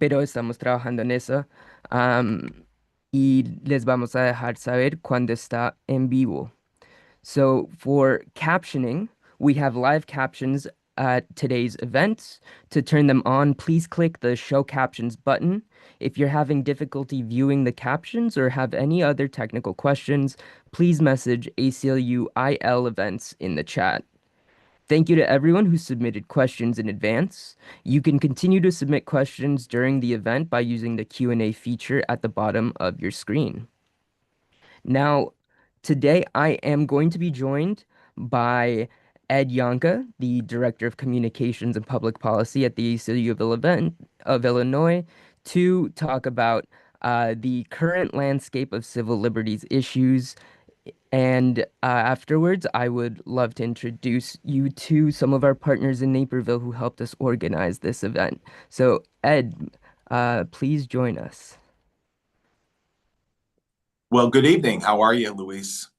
pero estamos trabajando en eso. Y les vamos a dejar saber cuando está en vivo. So for captioning, we have live captions at today's events. To turn them on, please click the Show Captions button. If you're having difficulty viewing the captions or have any other technical questions, please message ACLU IL events in the chat. Thank you to everyone who submitted questions in advance. You can continue to submit questions during the event by using the Q&A feature at the bottom of your screen. Now, today I am going to be joined by Ed Yonka, the Director of Communications and Public Policy at the ACLU of Illinois, to talk about the current landscape of civil liberties issues. And afterwards, I would love to introduce you to some of our partners in Naperville who helped us organize this event. So, Ed, please join us. Well, good evening. How are you, Luis?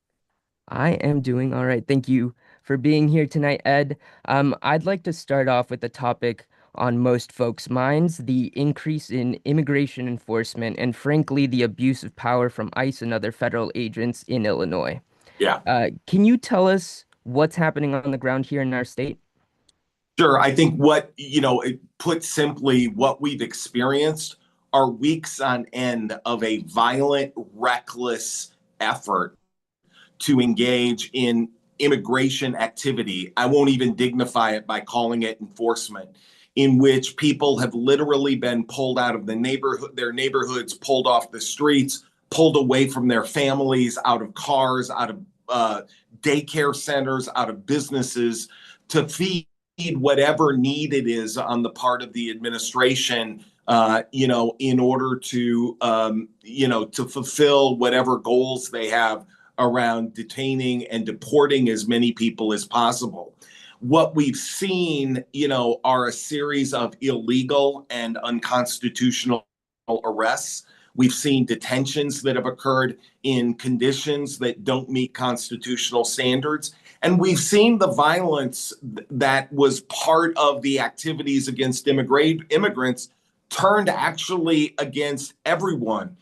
I am doing all right. Thank you for being here tonight, Ed. I'd like to start off with a topic on most folks' minds, the increase in immigration enforcement and, frankly, the abuse of power from ICE and other federal agents in Illinois. Yeah, Can you tell us what's happening on the ground here in our state? sure. I think put simply, what we've experienced are weeks on end of a violent, reckless effort to engage in immigration activity. I won't even dignify it by calling it enforcement, in which people have literally been pulled out of their neighborhoods, pulled off the streets, pulled away from their families, out of cars, out of daycare centers, out of businesses, to feed whatever need it is on the part of the administration, in order to, to fulfill whatever goals they have around detaining and deporting as many people as possible. What we've seen, are a series of illegal and unconstitutional arrests. We've seen detentions that have occurred in conditions that don't meet constitutional standards. And we've seen the violence that was part of the activities against immigrants turned actually against everyone,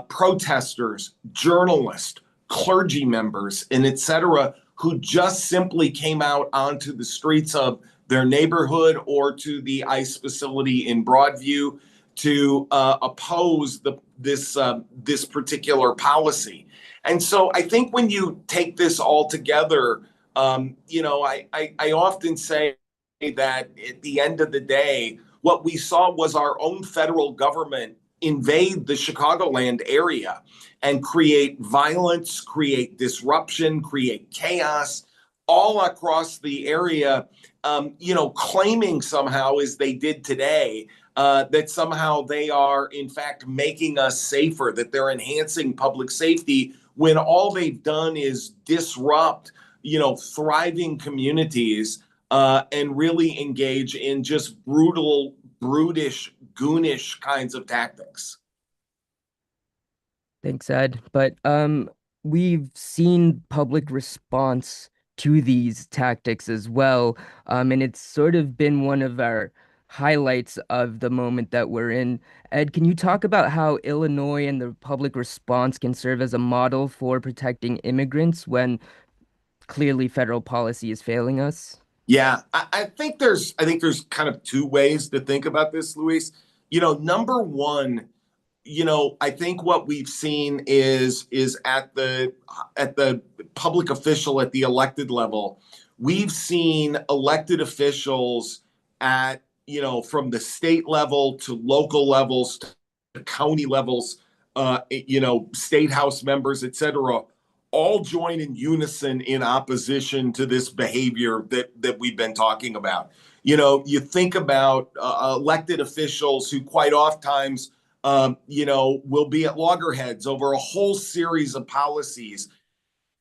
protesters, journalists, clergy members, and et cetera, who just simply came out onto the streets of their neighborhood or to the ICE facility in Broadview to oppose this particular policy. And so I think when you take this all together, I often say that at the end of the day, what we saw was our own federal government invade the Chicagoland area and create violence, create disruption, create chaos all across the area, claiming somehow, as they did today, that somehow they are, in fact, making us safer, that they're enhancing public safety, when all they've done is disrupt, thriving communities and really engage in just brutal, brutish, goonish kinds of tactics. Thanks, Ed. But we've seen public response to these tactics as well. And it's sort of been one of our highlights of the moment that we're in. Ed, can you talk about how Illinois and the public response can serve as a model for protecting immigrants when clearly federal policy is failing us? Yeah, I think there's kind of two ways to think about this, Luis. Number one, I think what we've seen is at the public official, at the elected level, we've seen elected officials at, from the state level to local levels to county levels, state house members, et cetera, all join in unison in opposition to this behavior that we've been talking about. You think about elected officials who quite oftentimes will be at loggerheads over a whole series of policies,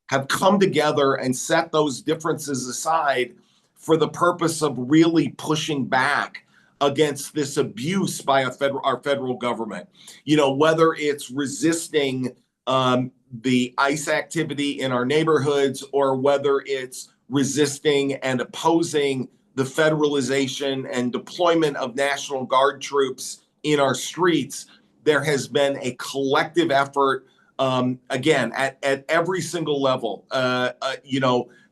have come together and set those differences aside for the purpose of really pushing back against this abuse by our federal government. Whether it's resisting the ICE activity in our neighborhoods, or whether it's resisting and opposing the federalization and deployment of National Guard troops in our streets, there has been a collective effort, again, at every single level.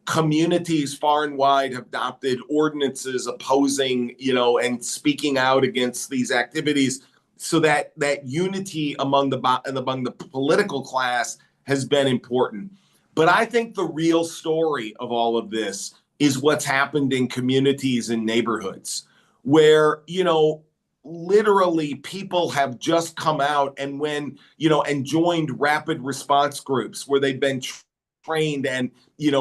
Communities far and wide have adopted ordinances opposing, and speaking out against these activities, so that unity among the political class has been important. But I think the real story of all of this is what's happened in communities and neighborhoods where, literally people have just come out and joined rapid response groups where they've been trained and,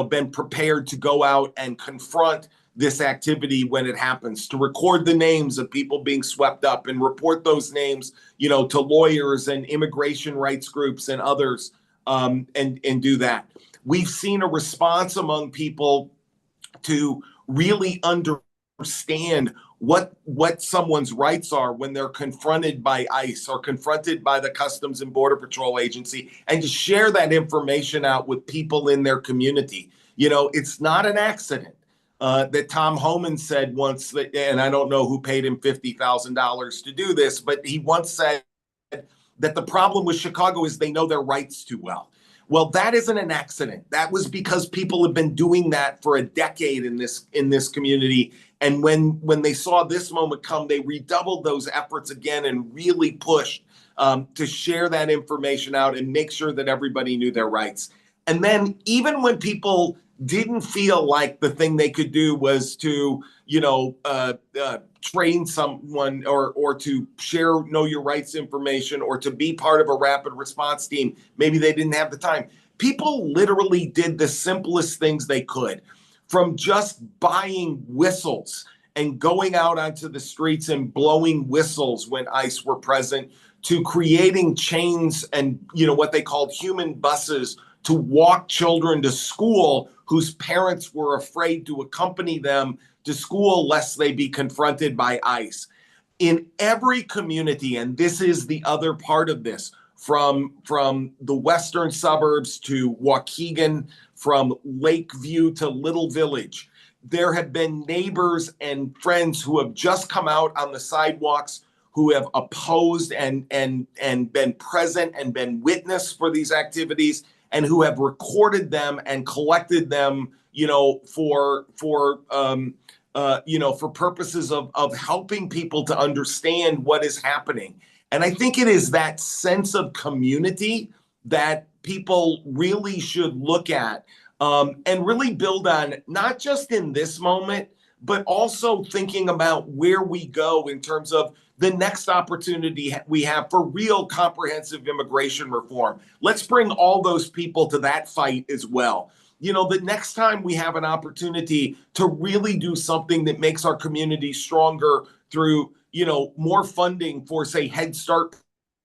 been prepared to go out and confront this activity when it happens, to record the names of people being swept up and report those names, to lawyers and immigration rights groups and others, and do that. We've seen a response among people to really understand what someone's rights are when they're confronted by ICE or confronted by the Customs and Border Patrol Agency, and to share that information out with people in their community. It's not an accident that Tom Homan said once, and I don't know who paid him $50,000 to do this, but he once said that the problem with Chicago is they know their rights too well. Well, that isn't an accident. That was because people have been doing that for a decade in this community. And when they saw this moment come, they redoubled those efforts again and really pushed to share that information out and make sure that everybody knew their rights. And then even when people didn't feel like the thing they could do was to, train someone or to share know your rights information or to be part of a rapid response team, maybe they didn't have the time. People literally did the simplest things they could, from just buying whistles and going out onto the streets and blowing whistles when ICE were present, to creating chains and, what they called human buses to walk children to school whose parents were afraid to accompany them to school lest they be confronted by ICE. In every community, and this is the other part of this, from the Western Suburbs to Waukegan, from Lakeview to Little Village, there have been neighbors and friends who have just come out on the sidewalks, who have opposed and been present and been witness for these activities, and who have recorded them and collected them, for purposes of helping people to understand what is happening. And I think it is that sense of community that people really should look at, and really build on, not just in this moment, but also thinking about where we go in terms of the next opportunity we have for real comprehensive immigration reform. Let's bring all those people to that fight as well. The next time we have an opportunity to really do something that makes our community stronger through, more funding for, say, Head Start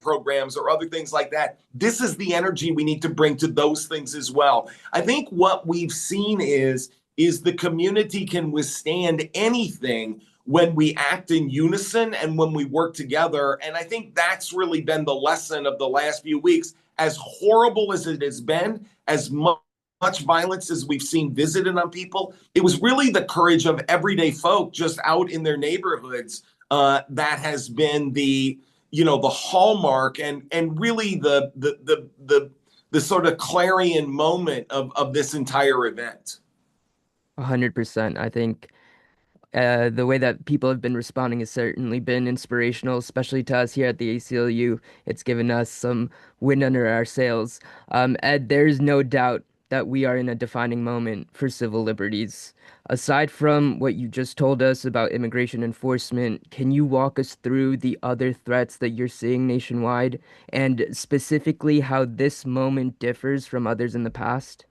programs or other things like that, this is the energy we need to bring to those things as well. I think what we've seen is the community can withstand anything when we act in unison and when we work together. And I think that's really been the lesson of the last few weeks. As horrible as it has been, as much violence as we've seen visited on people, it was really the courage of everyday folk just out in their neighborhoods that has been the hallmark and really the sort of clarion moment of this entire event. 100%. I think the way that people have been responding has certainly been inspirational, especially to us here at the ACLU. It's given us some wind under our sails. Ed, there's no doubt that we are in a defining moment for civil liberties. Aside from what you just told us about immigration enforcement, can you walk us through the other threats that you're seeing nationwide, and specifically how this moment differs from others in the past?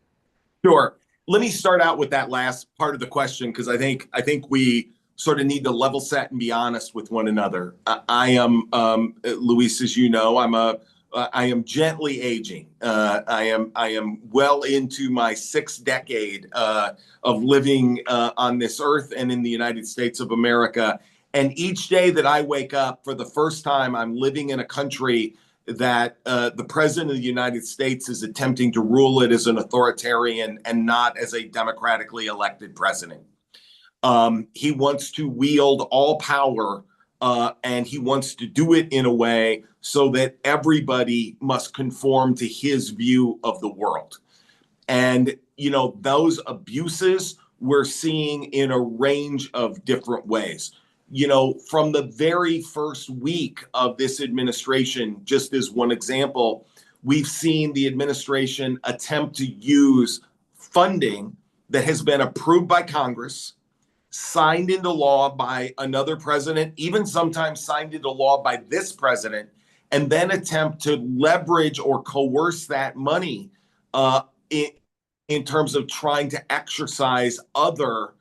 Sure. Let me start out with that last part of the question, because I think we sort of need to level set and be honest with one another. I am, Luis, as you know, I am gently aging. I am well into my sixth decade of living on this earth and in the United States of America. And each day that I wake up, for the first time, I'm living in a country that the president of the United States is attempting to rule it as an authoritarian and not as a democratically elected president. He wants to wield all power and he wants to do it in a way so that everybody must conform to his view of the world. And, those abuses we're seeing in a range of different ways. From the very first week of this administration, just as one example, we've seen the administration attempt to use funding that has been approved by Congress, signed into law by another president, even sometimes signed into law by this president, and then attempt to leverage or coerce that money in terms of trying to exercise other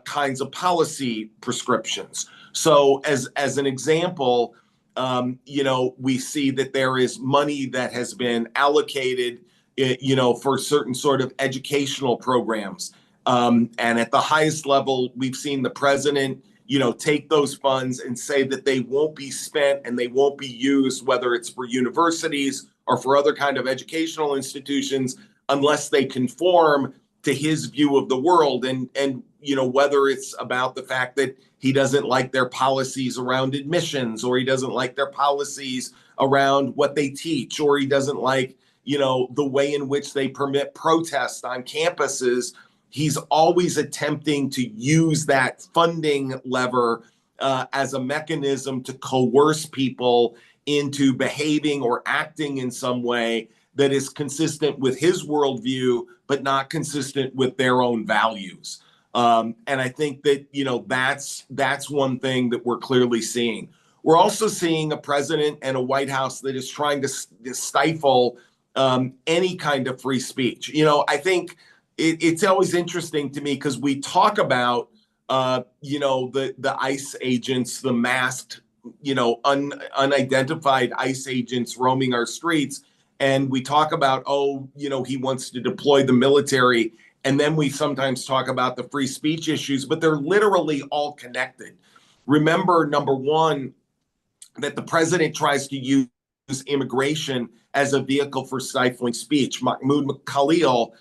kinds of policy prescriptions. So as an example, we see that there is money that has been allocated, for certain sort of educational programs. And at the highest level, we've seen the president, take those funds and say that they won't be spent and they won't be used, whether it's for universities or for other kind of educational institutions, unless they conform to his view of the world. And whether it's about the fact that he doesn't like their policies around admissions, or he doesn't like their policies around what they teach, or he doesn't like, the way in which they permit protests on campuses. He's always attempting to use that funding lever as a mechanism to coerce people into behaving or acting in some way that is consistent with his worldview, but not consistent with their own values. And I think that, that's one thing that we're clearly seeing. We're also seeing a president and a White House that is trying to stifle any kind of free speech. I think it's always interesting to me because we talk about, the ICE agents, the masked, unidentified ICE agents roaming our streets. And we talk about, he wants to deploy the military. And then we sometimes talk about the free speech issues, but they're literally all connected. Remember, number one, that the president tries to use immigration as a vehicle for stifling speech. Mahmoud Khalil,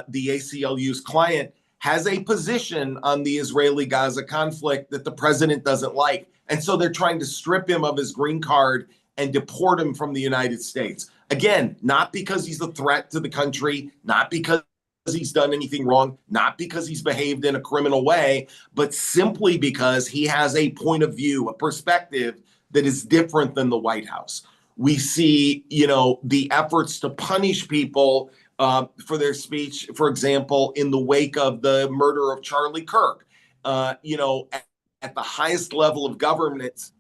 the ACLU's client, has a position on the Israeli-Gaza conflict that the president doesn't like. And so they're trying to strip him of his green card and deport him from the United States. Again, not because he's a threat to the country, not because he's done anything wrong, not because he's behaved in a criminal way, but simply because he has a point of view, a perspective that is different than the White House. We see, the efforts to punish people for their speech, for example, in the wake of the murder of Charlie Kirk. At the highest level of government,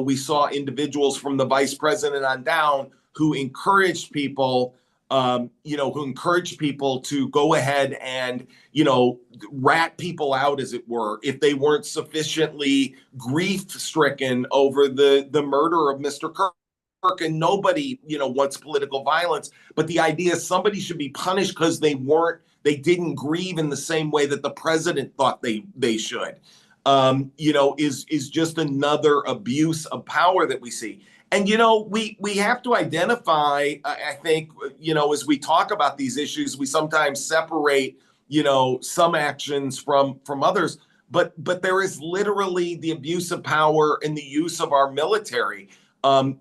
we saw individuals from the vice president on down who encouraged people, to go ahead and, rat people out, as it were, if they weren't sufficiently grief-stricken over the murder of Mr. Kirk. And nobody, wants political violence. But the idea is somebody should be punished because they didn't grieve in the same way that the president thought they should. Is just another abuse of power that we see. And, we have to identify, I think, as we talk about these issues, we sometimes separate, some actions from others. But there is literally the abuse of power and the use of our military.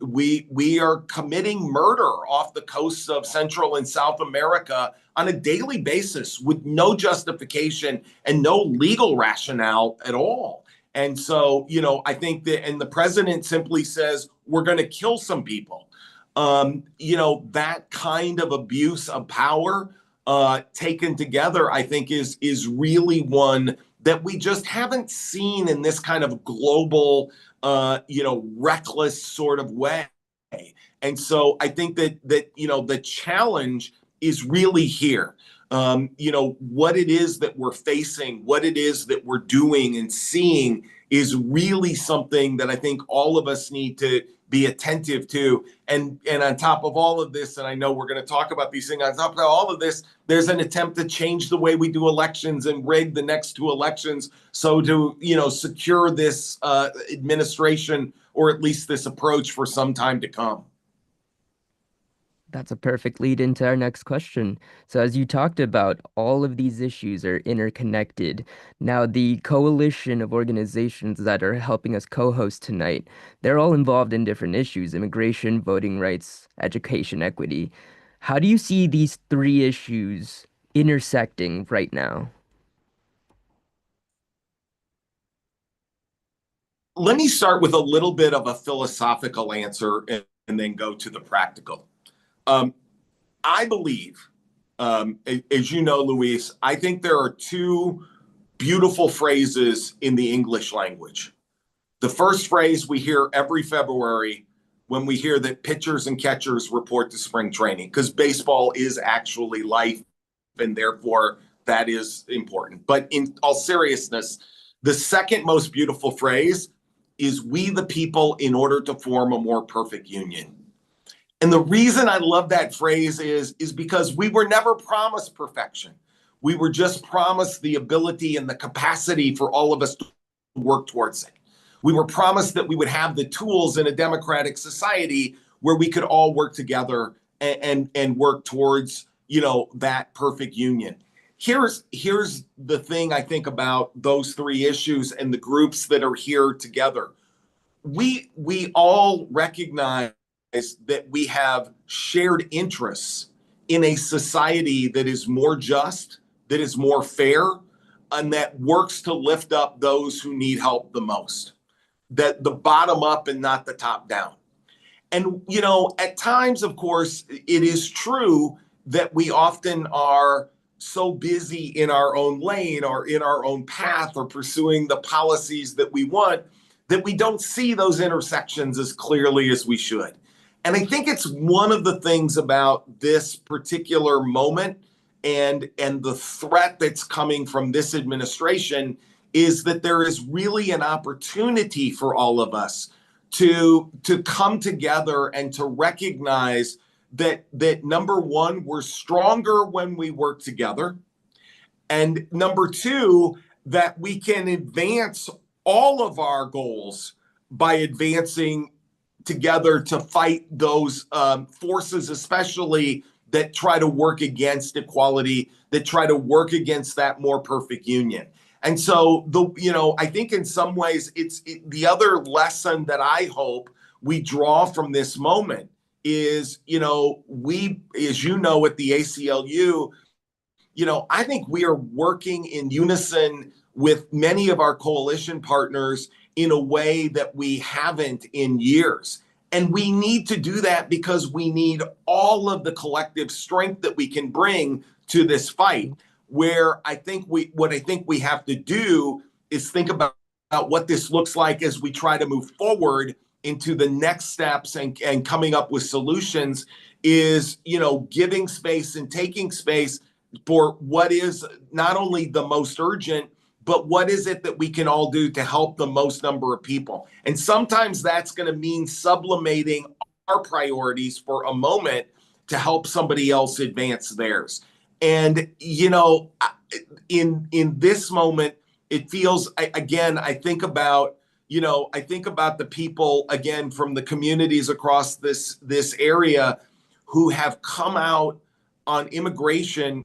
We are committing murder off the coasts of Central and South America on a daily basis with no justification and no legal rationale at all. And so, I think that, and the president simply says, we're going to kill some people. That kind of abuse of power taken together, I think is really one that we just haven't seen in this kind of global, reckless sort of way. And so I think that the challenge is really here. What it is that we're facing, what it is that we're doing and seeing is really something that I think all of us need to be attentive to. And on top of all of this, and I know we're going to talk about these things, on top of all of this, there's an attempt to change the way we do elections and rig the next two elections. So to, secure this administration, or at least this approach, for some time to come. That's a perfect lead into our next question. So, as you talked about, all of these issues are interconnected. Now, the coalition of organizations that are helping us co-host tonight, they're all involved in different issues: immigration, voting rights, education, equity. How do you see these three issues intersecting right now? Let me start with a little bit of a philosophical answer and then go to the practical. Um, I believe, as you know, Luis, I think there are two beautiful phrases in the English language. The first phrase we hear every February when we hear that pitchers and catchers report to spring training, because baseball is actually life, and therefore that is important. But in all seriousness, the second most beautiful phrase is "we the people in order to form a more perfect union." And the reason I love that phrase is because we were never promised perfection. We were just promised the ability and the capacity for all of us to work towards it. We were promised that we would have the tools in a democratic society where we could all work together and work towards, that perfect union. Here's the thing I think about those three issues and the groups that are here together. We all recognize that we have shared interests in a society that is more just, that is more fair, and that works to lift up those who need help the most. That the bottom up and not the top down. And, at times, of course, it is true that we often are so busy in our own lane or in our own path or pursuing the policies that we want that we don't see those intersections as clearly as we should. And I think it's one of the things about this particular moment and the threat that's coming from this administration is that there is really an opportunity for all of us to come together and to recognize that number one, we're stronger when we work together, and number two, that we can advance all of our goals by advancing together to fight those forces, especially that try to work against equality, that try to work against that more perfect union. And so, I think in some ways, the other lesson that I hope we draw from this moment is, we, as you know, at the ACLU, I think we are working in unison with many of our coalition partners in a way that we haven't in years. And we need to do that because we need all of the collective strength that we can bring to this fight. What I think we have to do is think about what this looks like as we try to move forward into the next steps and coming up with solutions is, giving space and taking space for what is not only the most urgent, but what is it that we can all do to help the most number of people? And sometimes that's going to mean sublimating our priorities for a moment to help somebody else advance theirs. And, in this moment, it feels, again, I think about the people, again, from the communities across this area who have come out on immigration,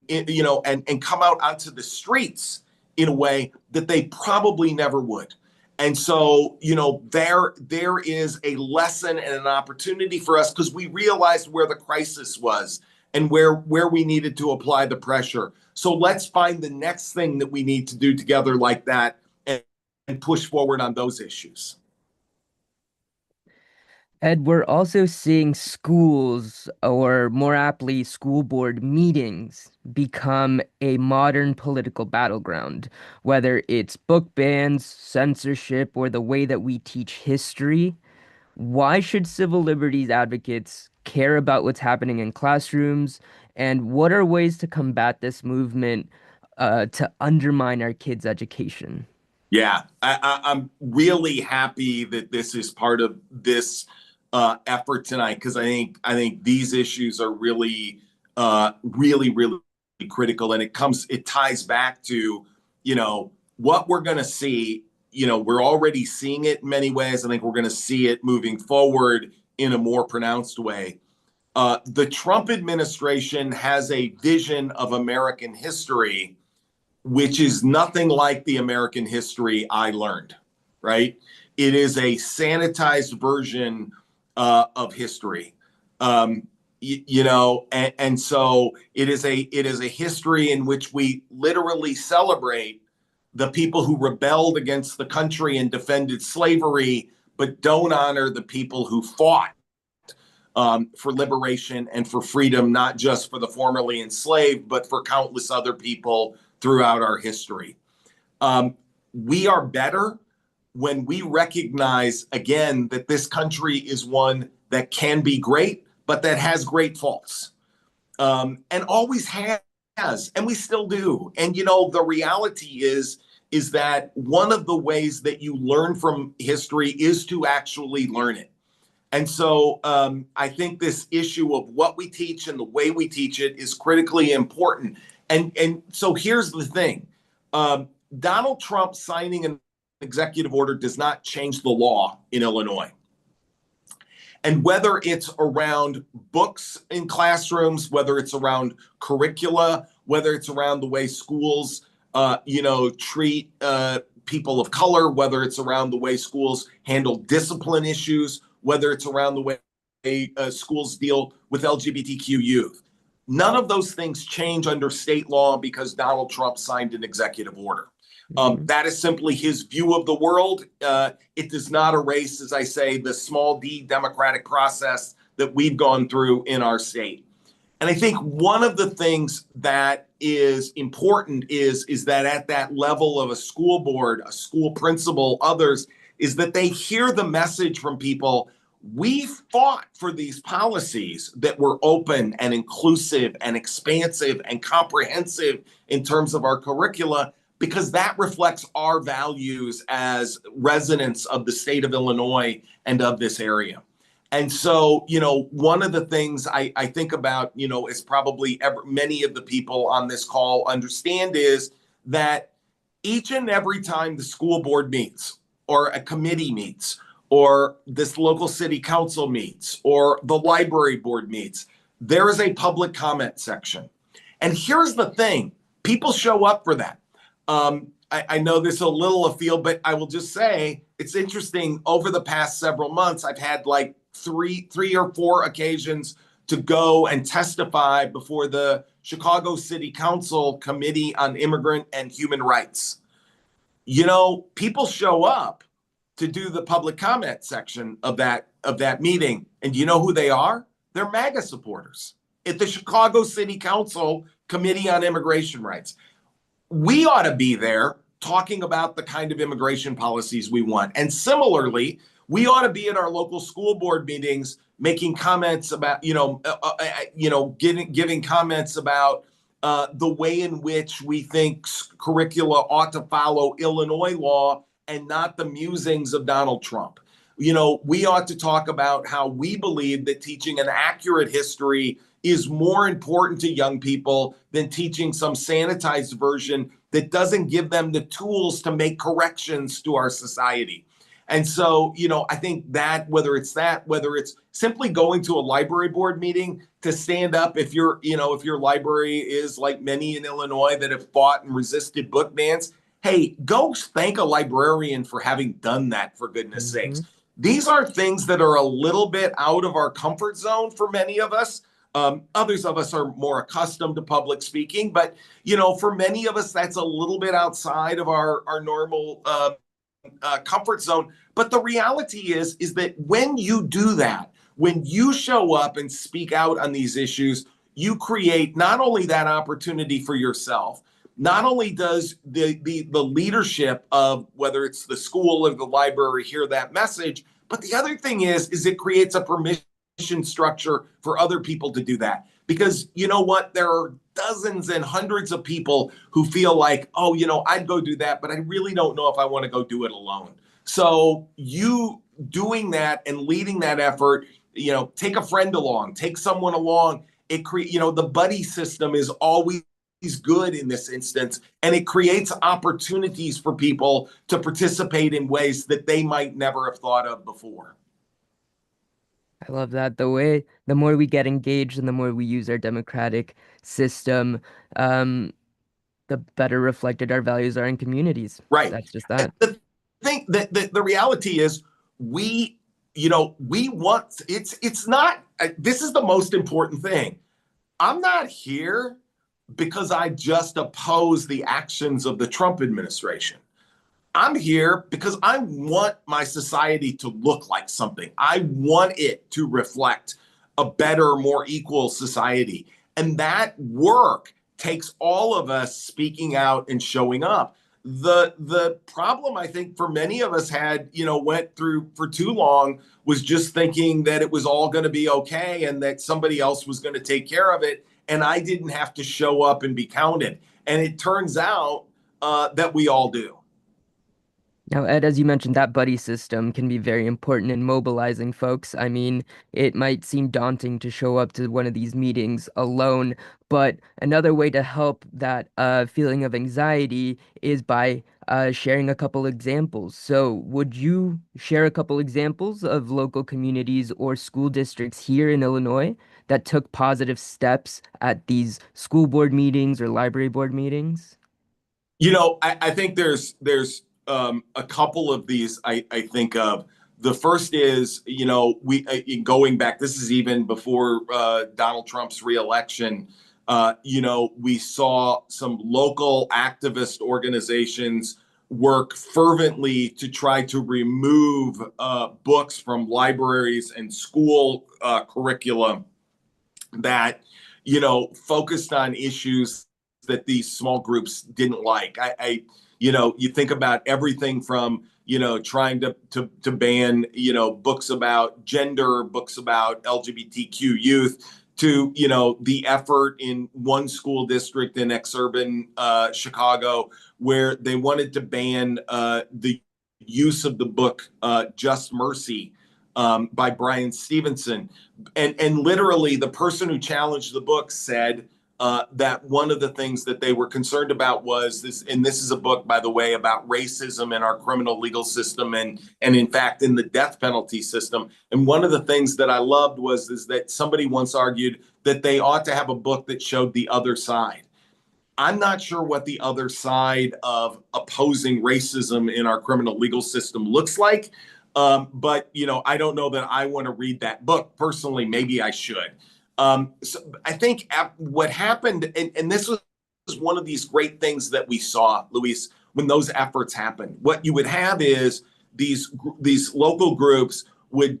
and come out onto the streets in a way that they probably never would. And so, there is a lesson and an opportunity for us because we realized where the crisis was and where we needed to apply the pressure. So let's find the next thing that we need to do together like that and push forward on those issues. Ed, we're also seeing schools, or more aptly, school board meetings, become a modern political battleground. Whether it's book bans, censorship, or the way that we teach history, why should civil liberties advocates care about what's happening in classrooms? And what are ways to combat this movement, to undermine our kids' education? Yeah, I'm really happy that this is part of this effort tonight because I think these issues are really, really critical, and it ties back to what we're going to see. We're already seeing it in many ways. I think we're going to see it moving forward in a more pronounced way. The Trump administration has a vision of American history, which is nothing like the American history I learned, right? It is a sanitized version of history. And so it is a history in which we literally celebrate the people who rebelled against the country and defended slavery, but don't honor the people who fought for liberation and for freedom, not just for the formerly enslaved, but for countless other people throughout our history. We are better when we recognize, again, that this country is one that can be great, but that has great faults, and always has, and we still do. And, the reality is that one of the ways that you learn from history is to actually learn it. And so I think this issue of what we teach and the way we teach it is critically important. And so here's the thing. Donald Trump signing an executive order does not change the law in Illinois. And whether it's around books in classrooms, whether it's around curricula, whether it's around the way schools, treat people of color, whether it's around the way schools handle discipline issues, whether it's around the way schools deal with LGBTQ youth. None of those things change under state law because Donald Trump signed an executive order. That is simply his view of the world. It does not erase, as I say, the small d democratic process that we've gone through in our state. And I think one of the things that is important is that at that level of a school board, a school principal, others, is that they hear the message from people. We fought for these policies that were open and inclusive and expansive and comprehensive in terms of our curricula, because that reflects our values as residents of the state of Illinois and of this area. And so, one of the things I think about, is probably many of the people on this call understand is that each and every time the school board meets, or a committee meets, or this local city council meets, or the library board meets, there is a public comment section. And here's the thing, people show up for that. I know this is a little afield, but I will just say it's interesting. Over the past several months, I've had like three or four occasions to go and testify before the Chicago City Council Committee on Immigrant and Human Rights. People show up to do the public comment section of that meeting. And you know who they are? They're MAGA supporters at the Chicago City Council Committee on Immigration Rights. We ought to be there talking about the kind of immigration policies we want. And similarly, we ought to be at our local school board meetings making comments about, giving comments about the way in which we think curricula ought to follow Illinois law and not the musings of Donald Trump. We ought to talk about how we believe that teaching an accurate history is more important to young people than teaching some sanitized version that doesn't give them the tools to make corrections to our society. And so, I think that whether it's simply going to a library board meeting to stand up, if your library is like many in Illinois that have fought and resisted book bans, hey, go thank a librarian for having done that, for goodness sakes. These are things that are a little bit out of our comfort zone for many of us. Others of us are more accustomed to public speaking, but, for many of us, that's a little bit outside of our normal comfort zone. But the reality is that when you do that, when you show up and speak out on these issues, you create not only that opportunity for yourself, not only does the leadership of whether it's the school or the library hear that message, but the other thing is it creates a permission structure for other people to do that. Because you know what? There are dozens and hundreds of people who feel like, I'd go do that, but I really don't know if I want to go do it alone. So you doing that and leading that effort, take a friend along, take someone along. The buddy system is always good in this instance, and it creates opportunities for people to participate in ways that they might never have thought of before. I love that. The more we get engaged and the more we use our democratic system, um, the better reflected our values are in communities. Right. That's just And that. the thing that the reality is we, we want it's not this is the most important thing. I'm not here because I just oppose the actions of the Trump administration. I'm here because I want my society to look like something. I want it to reflect a better, more equal society. And that work takes all of us speaking out and showing up. The problem I think for many of us had, went through for too long was just thinking that it was all going to be okay and that somebody else was going to take care of it. And I didn't have to show up and be counted. And it turns out that we all do. Now, Ed, as you mentioned, that buddy system can be very important in mobilizing folks. I mean, it might seem daunting to show up to one of these meetings alone, but another way to help that feeling of anxiety is by sharing a couple examples. So, would you share a couple examples of local communities or school districts here in Illinois that took positive steps at these school board meetings or library board meetings? I think there's a couple of these I think of. The first is, we going back. This is even before Donald Trump's reelection. We saw some local activist organizations work fervently to try to remove books from libraries and school curriculum that focused on issues that these small groups didn't like. You think about everything from trying to ban books about gender, books about LGBTQ youth, to the effort in one school district in exurban Chicago where they wanted to ban the use of the book Just Mercy by Brian Stevenson. And literally, the person who challenged the book said that one of the things that they were concerned about was this, and this is a book, by the way, about racism in our criminal legal system and in fact in the death penalty system. And one of the things that I loved is that somebody once argued that they ought to have a book that showed the other side. I'm not sure what the other side of opposing racism in our criminal legal system looks like. But I don't know that I want to read that book personally. Maybe I should. So I think what happened, and this was one of these great things that we saw, Luis, when those efforts happened. What you would have is these local groups would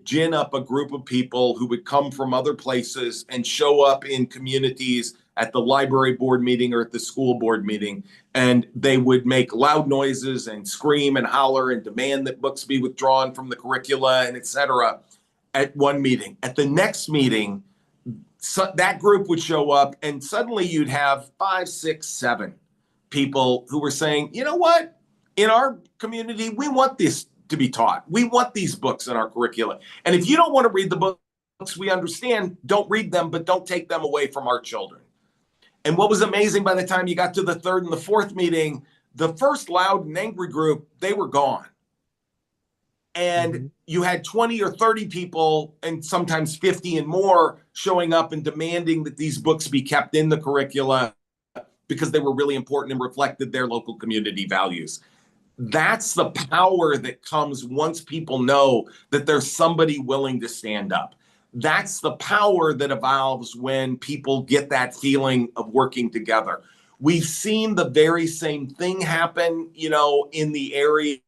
gin up a group of people who would come from other places and show up in communities at the library board meeting or at the school board meeting, and they would make loud noises and scream and holler and demand that books be withdrawn from the curricula and et cetera at one meeting. At the next meeting, so that group would show up, and suddenly you'd have 5, 6, 7 people who were saying, you know what, in our community, we want this to be taught. We want these books in our curricula. And if you don't want to read the books, we understand, don't read them, but don't take them away from our children. And what was amazing, by the time you got to the third and the fourth meeting, the first loud and angry group, they were gone. And you had 20 or 30 people, and sometimes 50 and more, showing up and demanding that these books be kept in the curricula because they were really important and reflected their local community values. That's the power that comes once people know that there's somebody willing to stand up. That's the power that evolves when people get that feeling of working together. We've seen the very same thing happen, in the area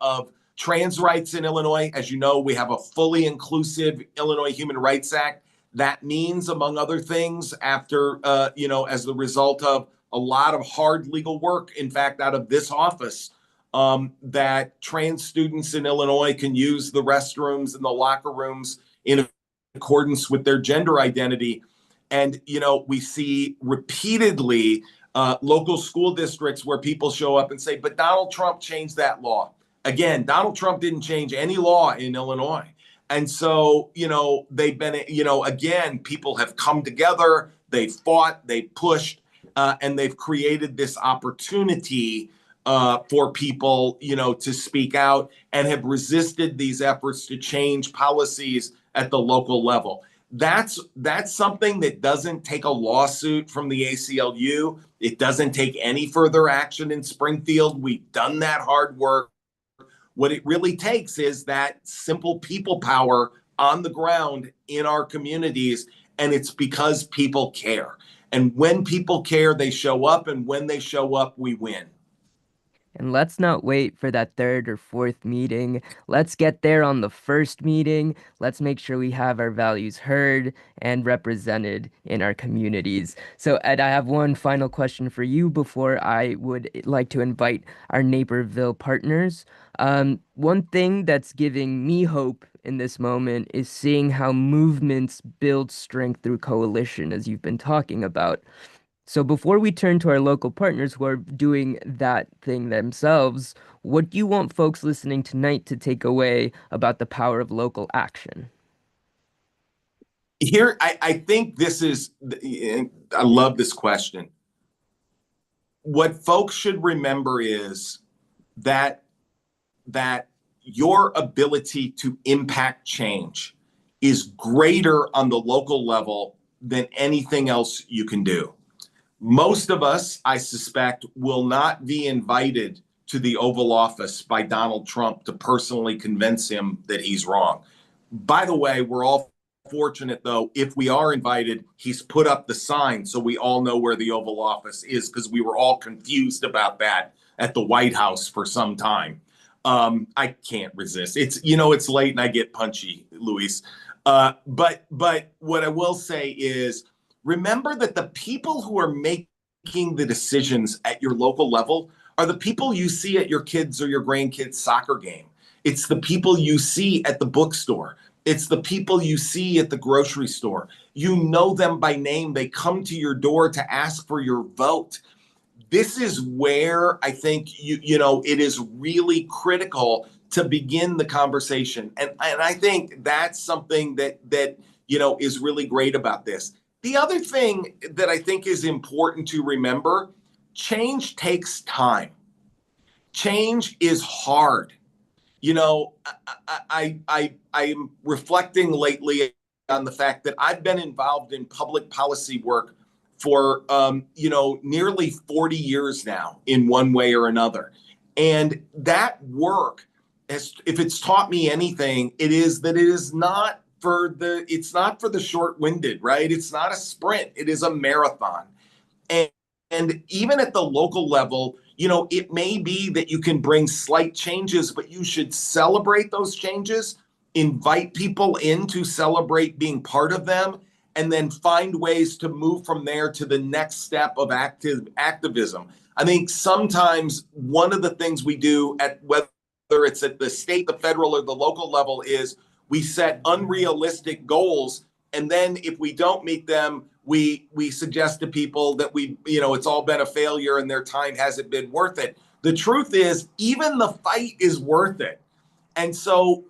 of trans rights in Illinois. As you know, we have a fully inclusive Illinois Human Rights Act. That means, among other things, after, as the result of a lot of hard legal work, in fact, out of this office, that trans students in Illinois can use the restrooms and the locker rooms in accordance with their gender identity. And, we see repeatedly local school districts where people show up and say, but Donald Trump changed that law. Again, Donald Trump didn't change any law in Illinois. And so, they've been, again, people have come together, they've fought, they pushed, and they've created this opportunity for people, to speak out and have resisted these efforts to change policies at the local level. That's something that doesn't take a lawsuit from the ACLU. It doesn't take any further action in Springfield. We've done that hard work. What it really takes is that simple people power on the ground in our communities, and it's because people care. And when people care, they show up, and when they show up, we win. And let's not wait for that third or fourth meeting. Let's get there on the first meeting. Let's make sure we have our values heard and represented in our communities. So, Ed, I have one final question for you before I would like to invite our Naperville partners. One thing that's giving me hope in this moment is seeing how movements build strength through coalition, as you've been talking about. So before we turn to our local partners who are doing that thing themselves, what do you want folks listening tonight to take away about the power of local action? Here, I think this is, I love this question. What folks should remember is that that your ability to impact change is greater on the local level than anything else you can do. Most of us, I suspect, will not be invited to the Oval Office by Donald Trump to personally convince him that he's wrong. By the way, we're all fortunate, though, if we are invited, he's put up the sign so we all know where the Oval Office is, because we were all confused about that at the White House for some time. I can't resist. It's late and I get punchy, Luis. But what I will say is, remember that the people who are making the decisions at your local level are the people you see at your kids' or your grandkids' soccer game. It's the people you see at the bookstore. It's the people you see at the grocery store. You know them by name. They come to your door to ask for your vote. This is where I think it is really critical to begin the conversation. And I think that's something that is really great about this. The other thing that I think is important to remember, change takes time. Change is hard. I'm reflecting lately on the fact that I've been involved in public policy work for nearly 40 years now in one way or another. And that work, if it's taught me anything, it is that it's not for the short-winded, right? It's not a sprint, it is a marathon. And, and even at the local level, it may be that you can bring slight changes, but you should celebrate those changes, invite people in to celebrate being part of them, and then find ways to move from there to the next step of activism. I think sometimes one of the things we do, at whether it's at the state, the federal, or the local level, is we set unrealistic goals, and then if we don't meet them, we suggest to people that it's all been a failure and their time hasn't been worth it. The truth is, even the fight is worth it. And so,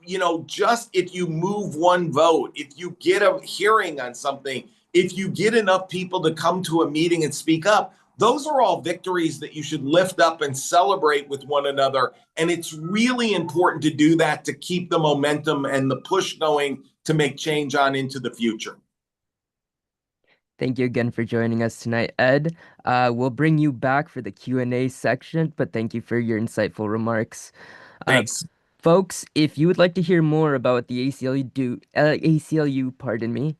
just if you move one vote, if you get a hearing on something, if you get enough people to come to a meeting and speak up, those are all victories that you should lift up and celebrate with one another. And it's really important to do that to keep the momentum and the push going to make change on into the future. Thank you again for joining us tonight, Ed. We'll bring you back for the Q&A section, but thank you for your insightful remarks. Uh, Thanks. Folks, if you would like to hear more about what the ACLU,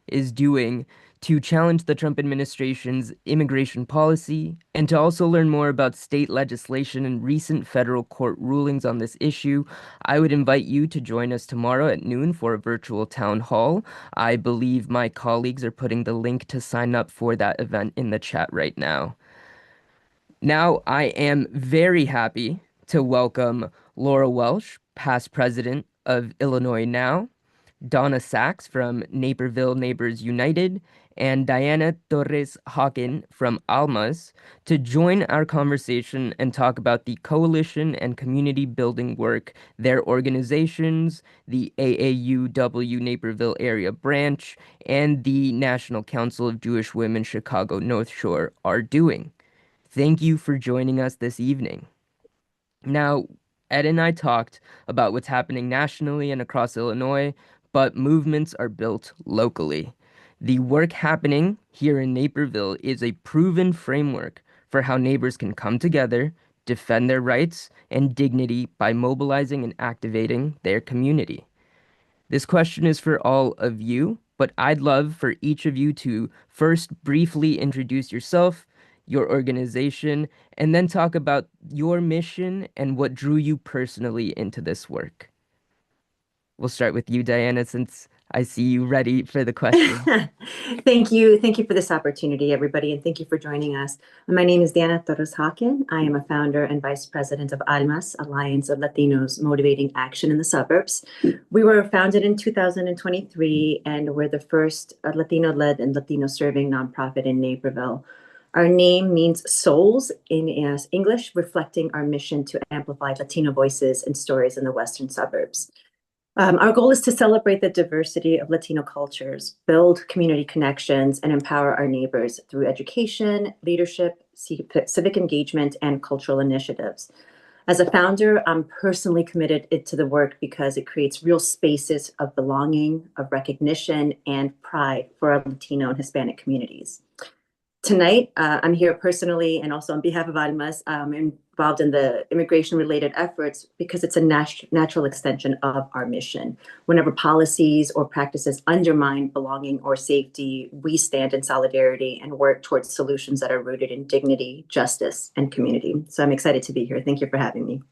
is doing to challenge the Trump administration's immigration policy, and to also learn more about state legislation and recent federal court rulings on this issue, I would invite you to join us tomorrow at noon for a virtual town hall. I believe my colleagues are putting the link to sign up for that event in the chat right now. Now, I am very happy to welcome Laura Welsh, past president of Illinois Now, Donna Sachs from Naperville Neighbors United, and Diana Torres Hawken from ALMAS to join our conversation and talk about the coalition and community building work their organizations, the AAUW Naperville Area branch, and the National Council of Jewish Women Chicago North Shore are doing. Thank you for joining us this evening. Now, Ed and I talked about what's happening nationally and across Illinois, but movements are built locally. The work happening here in Naperville is a proven framework for how neighbors can come together, defend their rights and dignity by mobilizing and activating their community. This question is for all of you, but I'd love for each of you to first briefly introduce yourself, your organization, and then talk about your mission and what drew you personally into this work. We'll start with you, Diana, since I see you ready for the question. Thank you. Thank you for this opportunity, everybody, and thank you for joining us. My name is Diana Torres Haken. I am a founder and vice president of ALMAS, Alliance of Latinos Motivating Action in the Suburbs. We were founded in 2023, and we're the first Latino-led and Latino-serving nonprofit in Naperville. Our name means souls in English, reflecting our mission to amplify Latino voices and stories in the Western Suburbs. Our goal is to celebrate the diversity of Latino cultures, build community connections, and empower our neighbors through education, leadership, civic engagement, and cultural initiatives. As a founder, I'm personally committed to the work because it creates real spaces of belonging, of recognition, and pride for our Latino and Hispanic communities. Tonight, I'm here personally and also on behalf of ALMAS, involved in the immigration-related efforts because it's a natural extension of our mission. Whenever policies or practices undermine belonging or safety, we stand in solidarity and work towards solutions that are rooted in dignity, justice, and community. So I'm excited to be here. Thank you for having me.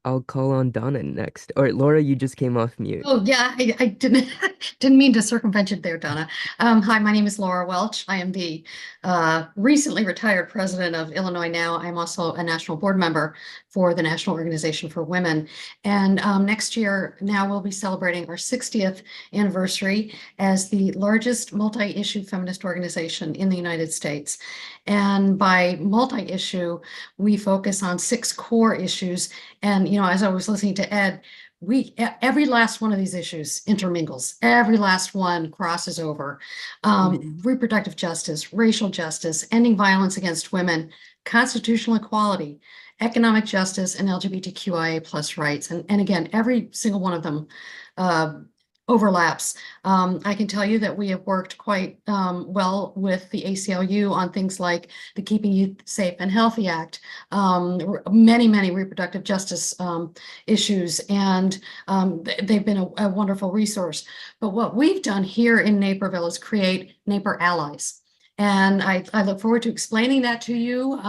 I'll call on Donna next. Or Laura, you just came off mute. Oh yeah, I didn't mean to circumvent you there, Donna. Hi, my name is Laura Welch. I am the recently retired president of Illinois Now. I'm also a national board member for the National Organization for Women. And next year, Now we'll be celebrating our 60th anniversary as the largest multi-issue feminist organization in the United States. And by multi-issue, we focus on 6 core issues. And, you know, as I was listening to Ed, every last one of these issues intermingles. Every last one crosses over. Reproductive justice, racial justice, ending violence against women, constitutional equality, economic justice, and LGBTQIA plus rights. And again, every single one of them overlaps. I can tell you that we have worked quite well with the ACLU on things like the Keeping Youth Safe and Healthy Act, many reproductive justice issues, and they've been a wonderful resource. But what we've done here in Naperville is create Naper Allies. And I look forward to explaining that to you.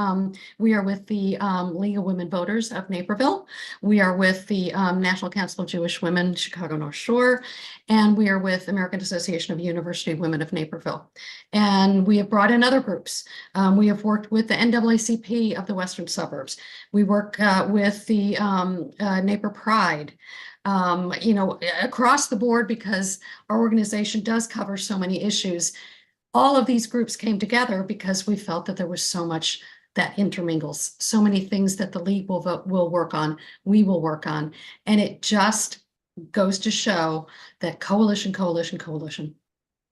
We are with the League of Women Voters of Naperville. We are with the National Council of Jewish Women, Chicago North Shore, and we are with American Association of University Women of Naperville. And we have brought in other groups. We have worked with the NAACP of the Western Suburbs. We work with the Naper Pride. You know, across the board, because our organization does cover so many issues. All of these groups came together because we felt that there was so much that intermingles, so many things that the League will work on, we will work on. And it just goes to show that coalition,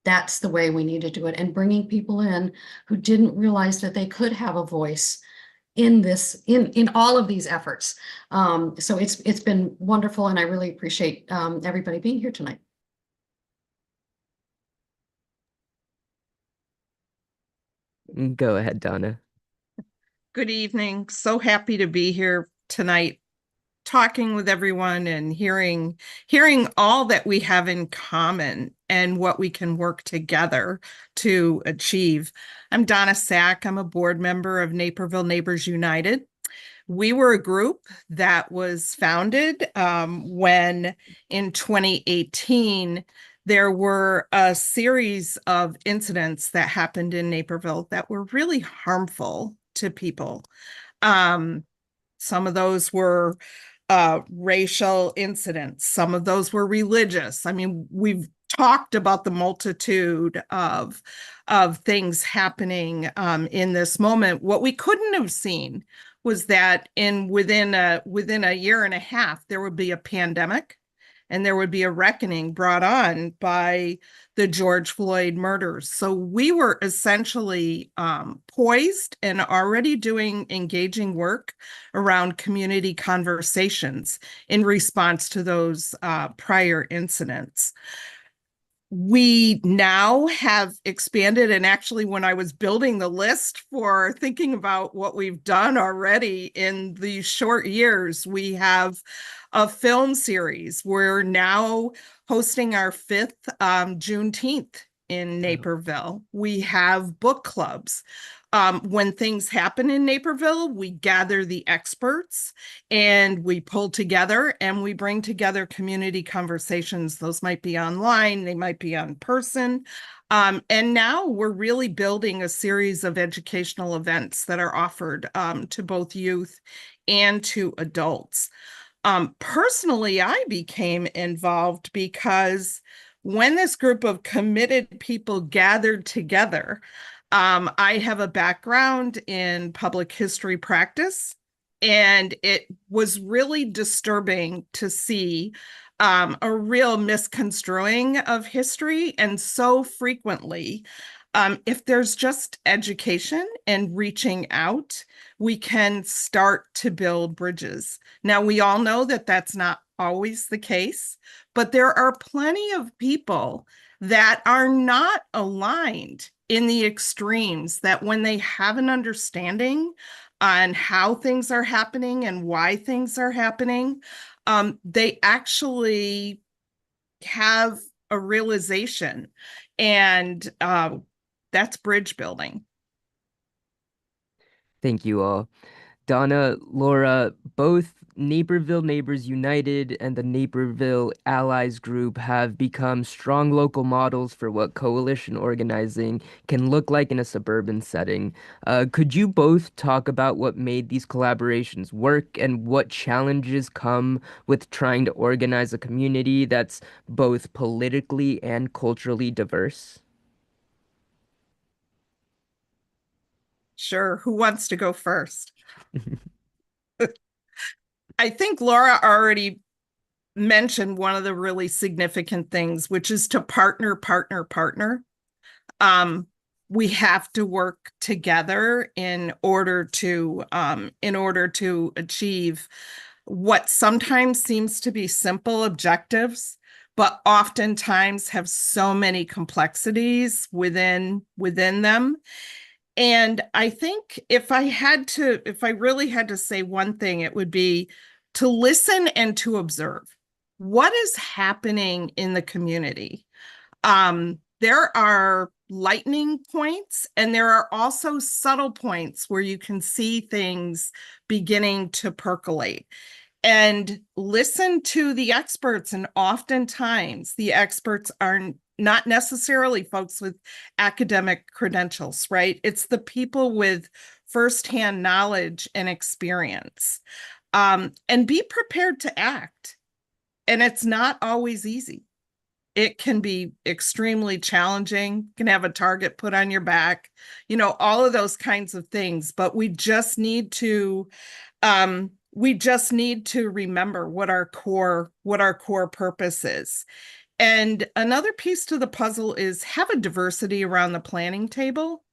that's the way we need to do it. And bringing people in who didn't realize that they could have a voice in this, in all of these efforts. So it's been wonderful, and I really appreciate everybody being here tonight. Go ahead, Donna. Good evening. So happy to be here tonight, talking with everyone and hearing all that we have in common and what we can work together to achieve. I'm Donna Sack. I'm a board member of Naperville Neighbors United. We were a group that was founded when in 2018, there were a series of incidents that happened in Naperville that were really harmful to people. Some of those were racial incidents. Some of those were religious. I mean, we've talked about the multitude of things happening in this moment. What we couldn't have seen was that within a year and a half, there would be a pandemic, and there would be a reckoning brought on by the George Floyd murders. So we were essentially poised and already doing engaging work around community conversations in response to those prior incidents. We now have expanded, and actually when I was building the list for thinking about what we've done already in these short years, we have a film series. We're now hosting our 5th Juneteenth in Naperville. We have book clubs. When things happen in Naperville, we gather the experts and we pull together and we bring together community conversations. Those might be online, they might be in person. And now we're really building a series of educational events that are offered to both youth and to adults. Personally, I became involved because when this group of committed people gathered together, I have a background in public history practice, and it was really disturbing to see a real misconstruing of history. And so frequently, if there's just education and reaching out, we can start to build bridges. Now, we all know that that's not always the case, but there are plenty of people that are not aligned in the extremes, that when they have an understanding on how things are happening and why things are happening, they actually have a realization, and that's bridge building. Thank you all. Donna, Laura, both Naperville Neighbors United and the Naperville Allies Group have become strong local models for what coalition organizing can look like in a suburban setting. Could you both talk about what made these collaborations work and what challenges come with trying to organize a community that's both politically and culturally diverse? Sure. Who wants to go first? I think Laura already mentioned one of the really significant things, which is to partner. We have to work together in order to achieve what sometimes seems to be simple objectives, but oftentimes have so many complexities within them. And I think if I really had to say one thing, it would be to listen and to observe what is happening in the community. There are lightning points, and there are also subtle points where you can see things beginning to percolate. And listen to the experts, and oftentimes the experts are not necessarily folks with academic credentials, right? It's the people with firsthand knowledge and experience. And be prepared to act. And it's not always easy. It can be extremely challenging. You can have a target put on your back, all of those kinds of things. But we just need to remember what our core purpose is. And another piece to the puzzle is have a diversity around the planning table.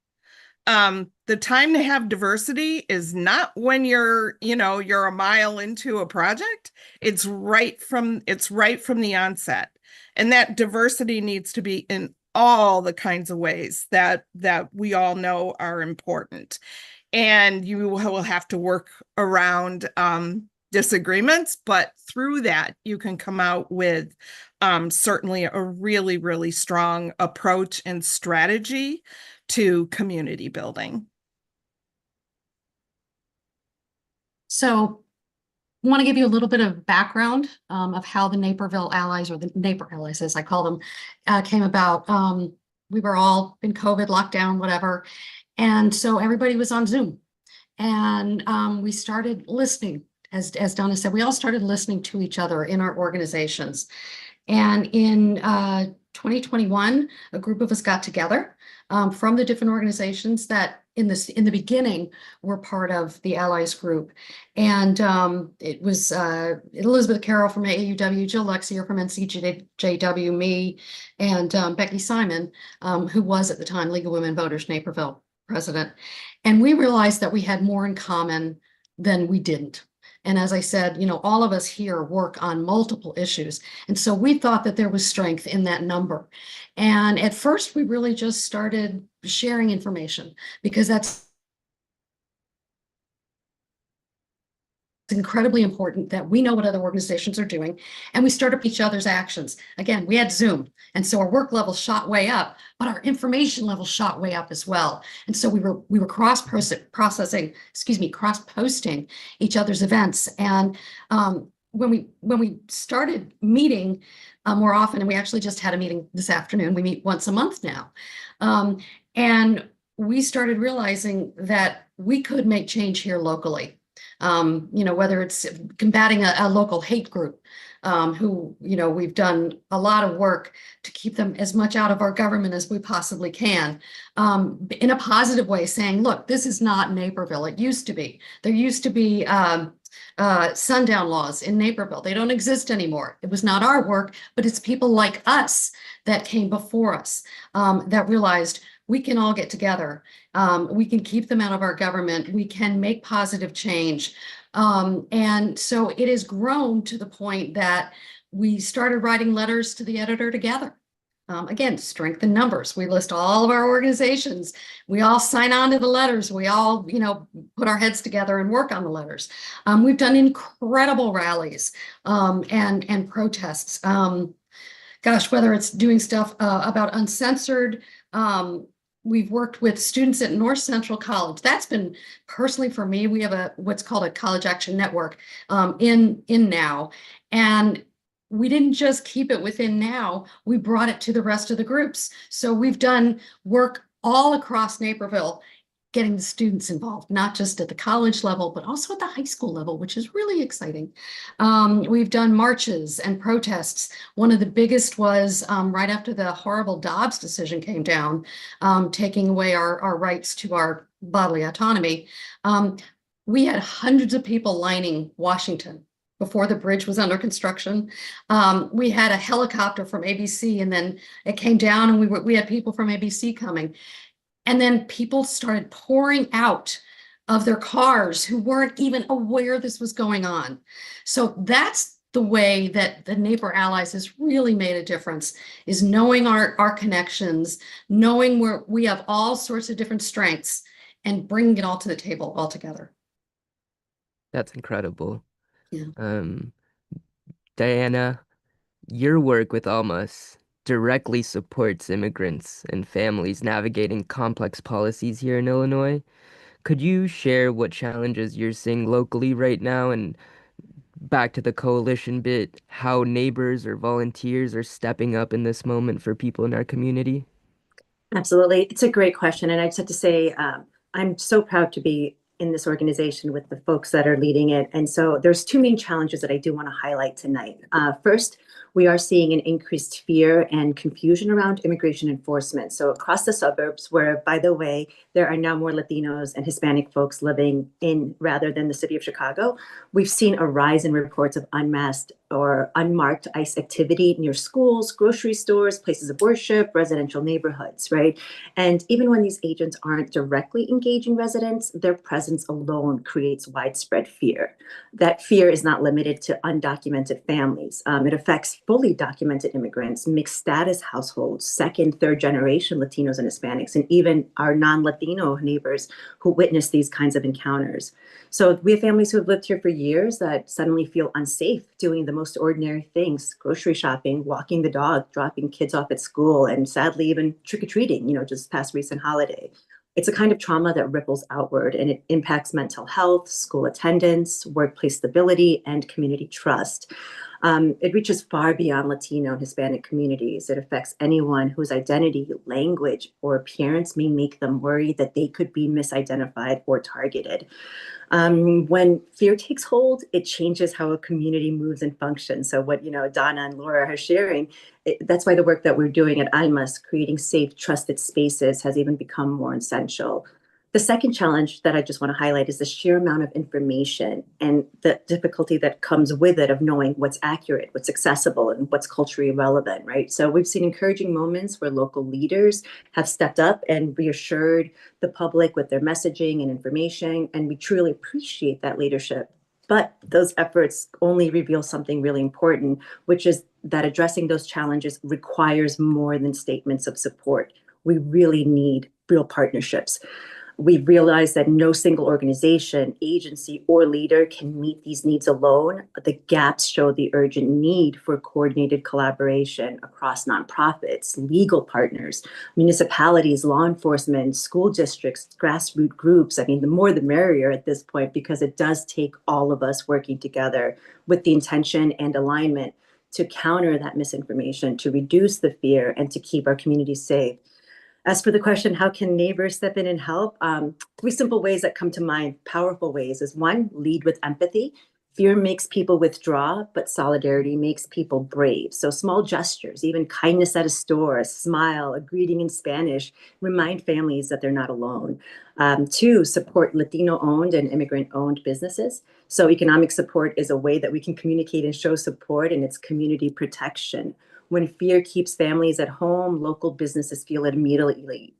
The time to have diversity is not when you're a mile into a project. It's right from the onset. And that diversity needs to be in all the kinds of ways that we all know are important. And you will have to work around disagreements, but through that, you can come out with certainly a really, really strong approach and strategy to community building. So I want to give you a little bit of background of how the Naperville Allies, or the Naper Allies, as I call them, came about. We were all in COVID, lockdown, whatever. And so everybody was on Zoom. And we started listening. As Donna said, we all started listening to each other in our organizations. And in 2021, a group of us got together. from the different organizations that in the beginning were part of the Allies group. And it was Elizabeth Carroll from AAUW, Jill Lexier from NCJW, me, and Becky Simon, who was at the time League of Women Voters Naperville president. And we realized that we had more in common than we didn't. And as I said, all of us here work on multiple issues. And so we thought that there was strength in that number. And at first, we really just started sharing information because that's incredibly important that we know what other organizations are doing, and we start up each other's actions. Again, we had Zoom, and so our work level shot way up, but our information level shot way up as well. And so we were cross-posting each other's events. And when we started meeting more often, and we actually just had a meeting this afternoon, we meet once a month now, and we started realizing that we could make change here locally. Whether it's combating a local hate group, who, we've done a lot of work to keep them as much out of our government as we possibly can, in a positive way, saying, look, this is not Naperville. It used to be. There used to be sundown laws in Naperville. They don't exist anymore. It was not our work, but it's people like us that came before us that realized we can all get together. We can keep them out of our government. We can make positive change. And so it has grown to the point that we started writing letters to the editor together. Again, strength in numbers. We list all of our organizations. We all sign on to the letters. We all, put our heads together and work on the letters. We've done incredible rallies and protests. Whether it's doing stuff about uncensored, we've worked with students at North Central College. That's been personally for me. We have what's called a College Action Network in NOW. And we didn't just keep it within NOW, we brought it to the rest of the groups. So we've done work all across Naperville, getting the students involved, not just at the college level, but also at the high school level, which is really exciting. We've done marches and protests. One of the biggest was right after the horrible Dobbs decision came down, taking away our rights to our bodily autonomy. We had hundreds of people lining Washington before the bridge was under construction. We had a helicopter from ABC, and then it came down, and we had people from ABC coming. And then people started pouring out of their cars who weren't even aware this was going on. So that's the way that the Neighbor Allies has really made a difference, is knowing our connections, knowing where we have all sorts of different strengths, and bringing it all to the table all together. That's incredible. Yeah. Diana, your work with ALMAS directly supports immigrants and families navigating complex policies here in Illinois. Could you share what challenges you're seeing locally right now, and back to the coalition bit, how neighbors or volunteers are stepping up in this moment for people in our community? Absolutely. It's a great question. And I just have to say, I'm so proud to be in this organization with the folks that are leading it. And so there's two main challenges that I do want to highlight tonight. First, we are seeing an increased fear and confusion around immigration enforcement. So across the suburbs, where, by the way, there are now more Latinos and Hispanic folks living in rather than the city of Chicago, we've seen a rise in reports of unmasked or unmarked ICE activity near schools, grocery stores, places of worship, residential neighborhoods, right? And even when these agents aren't directly engaging residents, their presence alone creates widespread fear. That fear is not limited to undocumented families. It affects fully documented immigrants, mixed status households, second, third generation Latinos and Hispanics, and even our non-Latino neighbors who witness these kinds of encounters. So we have families who have lived here for years that suddenly feel unsafe doing the most ordinary things: grocery shopping, walking the dog, dropping kids off at school, and sadly even trick-or-treating, just past recent holiday. It's a kind of trauma that ripples outward, and it impacts mental health, school attendance, workplace stability, and community trust. It reaches far beyond Latino and Hispanic communities. It affects anyone whose identity, language, or appearance may make them worry that they could be misidentified or targeted. When fear takes hold, it changes how a community moves and functions. So what, Donna and Laura are sharing, that's why the work that we're doing at ALMAS, creating safe, trusted spaces, has even become more essential. The second challenge that I just want to highlight is the sheer amount of information and the difficulty that comes with it of knowing what's accurate, what's accessible, and what's culturally relevant, right? So we've seen encouraging moments where local leaders have stepped up and reassured the public with their messaging and information, and we truly appreciate that leadership. But those efforts only reveal something really important, which is that addressing those challenges requires more than statements of support. We really need real partnerships. We realize that no single organization, agency, or leader can meet these needs alone. The gaps show the urgent need for coordinated collaboration across nonprofits, legal partners, municipalities, law enforcement, school districts, grassroots groups. I mean, the more the merrier at this point, because it does take all of us working together with the intention and alignment to counter that misinformation, to reduce the fear, and to keep our communities safe. As for the question, how can neighbors step in and help? Three simple ways that come to mind, powerful ways, is one, lead with empathy. Fear makes people withdraw, but solidarity makes people brave. So small gestures, even kindness at a store, a smile, a greeting in Spanish, remind families that they're not alone. Two, support Latino-owned and immigrant-owned businesses. So economic support is a way that we can communicate and show support, and it's community protection. When fear keeps families at home, local businesses feel it immediately.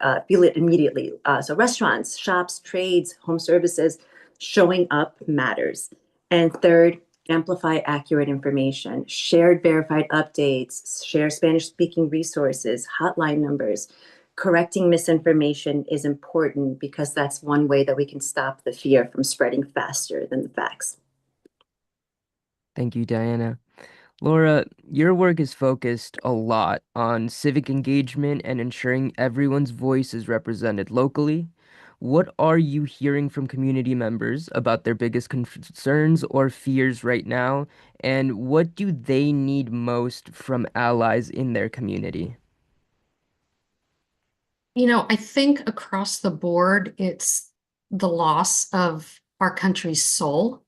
So restaurants, shops, trades, home services, showing up matters. And third, amplify accurate information. Shared verified updates, share Spanish-speaking resources, hotline numbers. Correcting misinformation is important because that's one way that we can stop the fear from spreading faster than the facts. Thank you, Diana. Laura, your work is focused a lot on civic engagement and ensuring everyone's voice is represented locally. What are you hearing from community members about their biggest concerns or fears right now? And what do they need most from allies in their community? I think across the board, it's the loss of our country's soul.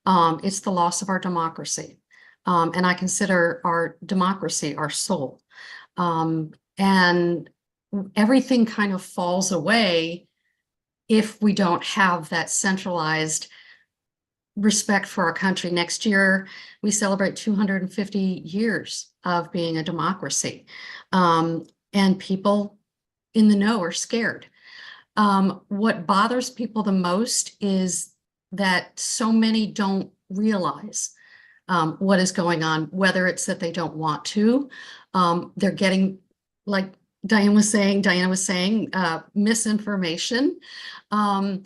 It's the loss of our democracy. And I consider our democracy our soul. And everything kind of falls away if we don't have that centralized respect for our country. Next year, we celebrate 250 years of being a democracy. And people in the know are scared. What bothers people the most is that so many don't realize what is going on, whether it's that they don't want to, they're getting, like Diana was saying, misinformation. And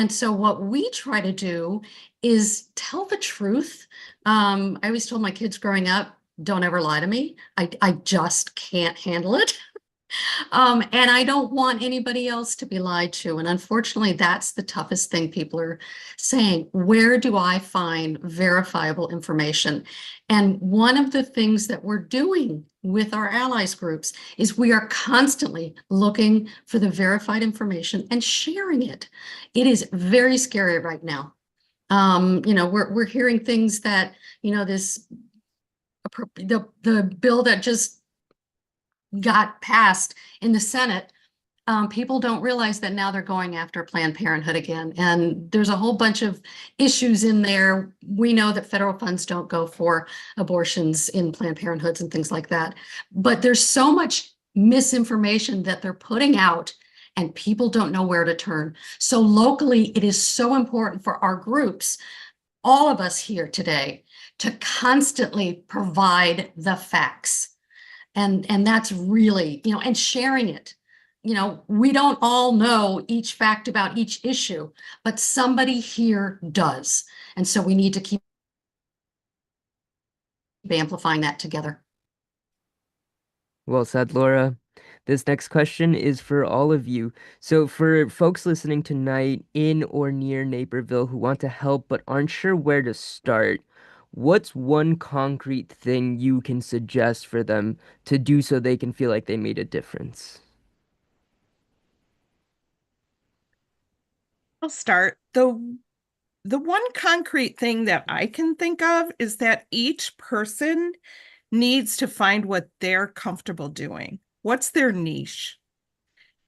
so what we try to do is tell the truth. I always told my kids growing up, don't ever lie to me. I just can't handle it. And I don't want anybody else to be lied to. And unfortunately, that's the toughest thing people are saying. Where do I find verifiable information? And one of the things that we're doing with our allies groups is we are constantly looking for the verified information and sharing it. It is very scary right now. We're hearing things that, the bill that just got passed in the Senate, people don't realize that now they're going after Planned Parenthood again. And there's a whole bunch of issues in there. We know that federal funds don't go for abortions in Planned Parenthoods and things like that. But there's so much misinformation that they're putting out and people don't know where to turn. So locally, it is so important for our groups, all of us here today, to constantly provide the facts. And that's really, and sharing it. We don't all know each fact about each issue, but somebody here does. And so we need to keep amplifying that together. Well said, Laura. This next question is for all of you. So, for folks listening tonight in or near Naperville who want to help but aren't sure where to start, what's one concrete thing you can suggest for them to do so they can feel like they made a difference? I'll start. The one concrete thing that I can think of is that each person needs to find what they're comfortable doing. What's their niche?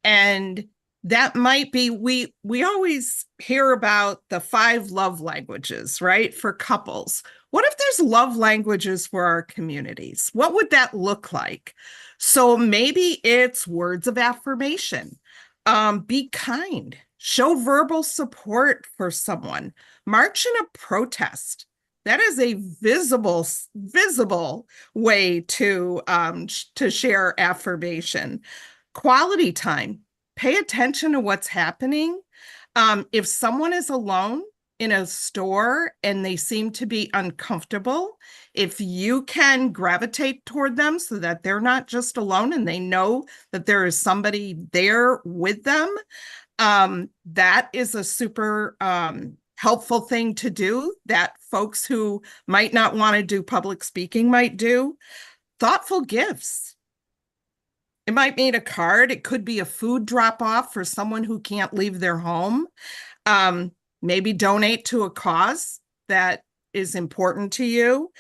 And that might be, we always hear about the 5 love languages, right? For couples. What if there's love languages for our communities? What would that look like? So maybe it's words of affirmation. Be kind, show verbal support for someone, march in a protest. That is a visible way to share affirmation. Quality time. Pay attention to what's happening. If someone is alone in a store and they seem to be uncomfortable, if you can gravitate toward them so that they're not just alone and they know that there is somebody there with them, that is a super helpful thing to do that folks who might not want to do public speaking might do. Thoughtful gifts. It might mean a card. It could be a food drop off for someone who can't leave their home. Maybe donate to a cause that is important to you.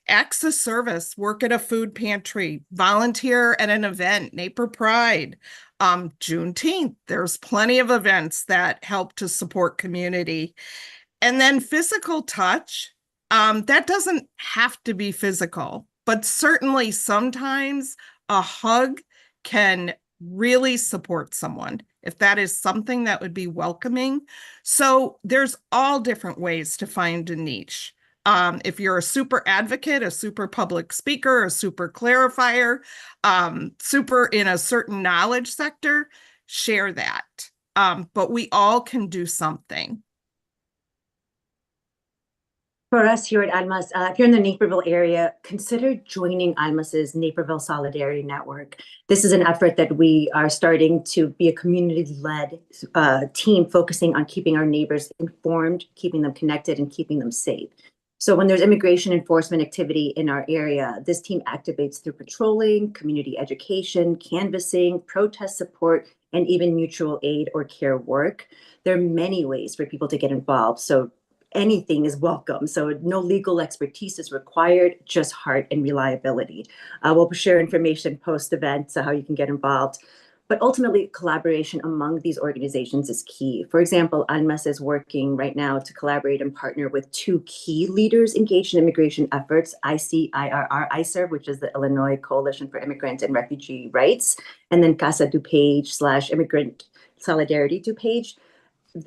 Acts of service, work at a food pantry, volunteer at an event, Naper Pride, Juneteenth. There's plenty of events that help to support community. And then physical touch, that doesn't have to be physical, but certainly sometimes a hug can really support someone if that is something that would be welcoming. So there's all different ways to find a niche. If you're a super advocate, a super public speaker, a super clarifier, super in a certain knowledge sector, share that. But we all can do something. For us here at ALMAS, if you're in the Naperville area, consider joining ALMAS's Naperville Solidarity Network. This is an effort that we are starting to be a community-led team focusing on keeping our neighbors informed, keeping them connected, and keeping them safe. So when there's immigration enforcement activity in our area, this team activates through patrolling, community education, canvassing, protest support, and even mutual aid or care work. There are many ways for people to get involved. So anything is welcome. So no legal expertise is required, just heart and reliability. We'll share information post-event, so how you can get involved. But ultimately, collaboration among these organizations is key. For example, ALMAS is working right now to collaborate and partner with 2 key leaders engaged in immigration efforts, ICIRR, which is the Illinois Coalition for Immigrant and Refugee Rights, and then Casa DuPage / Immigrant Solidarity DuPage.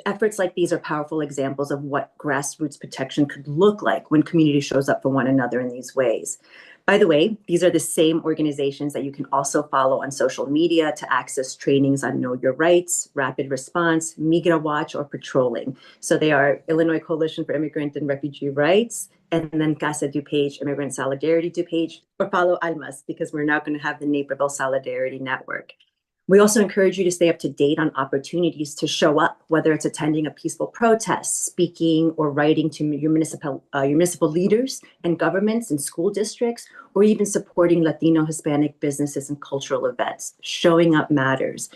Efforts like these are powerful examples of what grassroots protection could look like when community shows up for one another in these ways. By the way, these are the same organizations that you can also follow on social media to access trainings on Know Your Rights, Rapid Response, Migra Watch, or patrolling. So they are Illinois Coalition for Immigrant and Refugee Rights, and then Casa DuPage, Immigrant Solidarity DuPage, or follow ALMAS because we're now going to have the Naperville Solidarity Network. We also encourage you to stay up to date on opportunities to show up, whether it's attending a peaceful protest, speaking or writing to your municipal leaders and governments and school districts, or even supporting Latino, Hispanic businesses and cultural events. Showing up matters.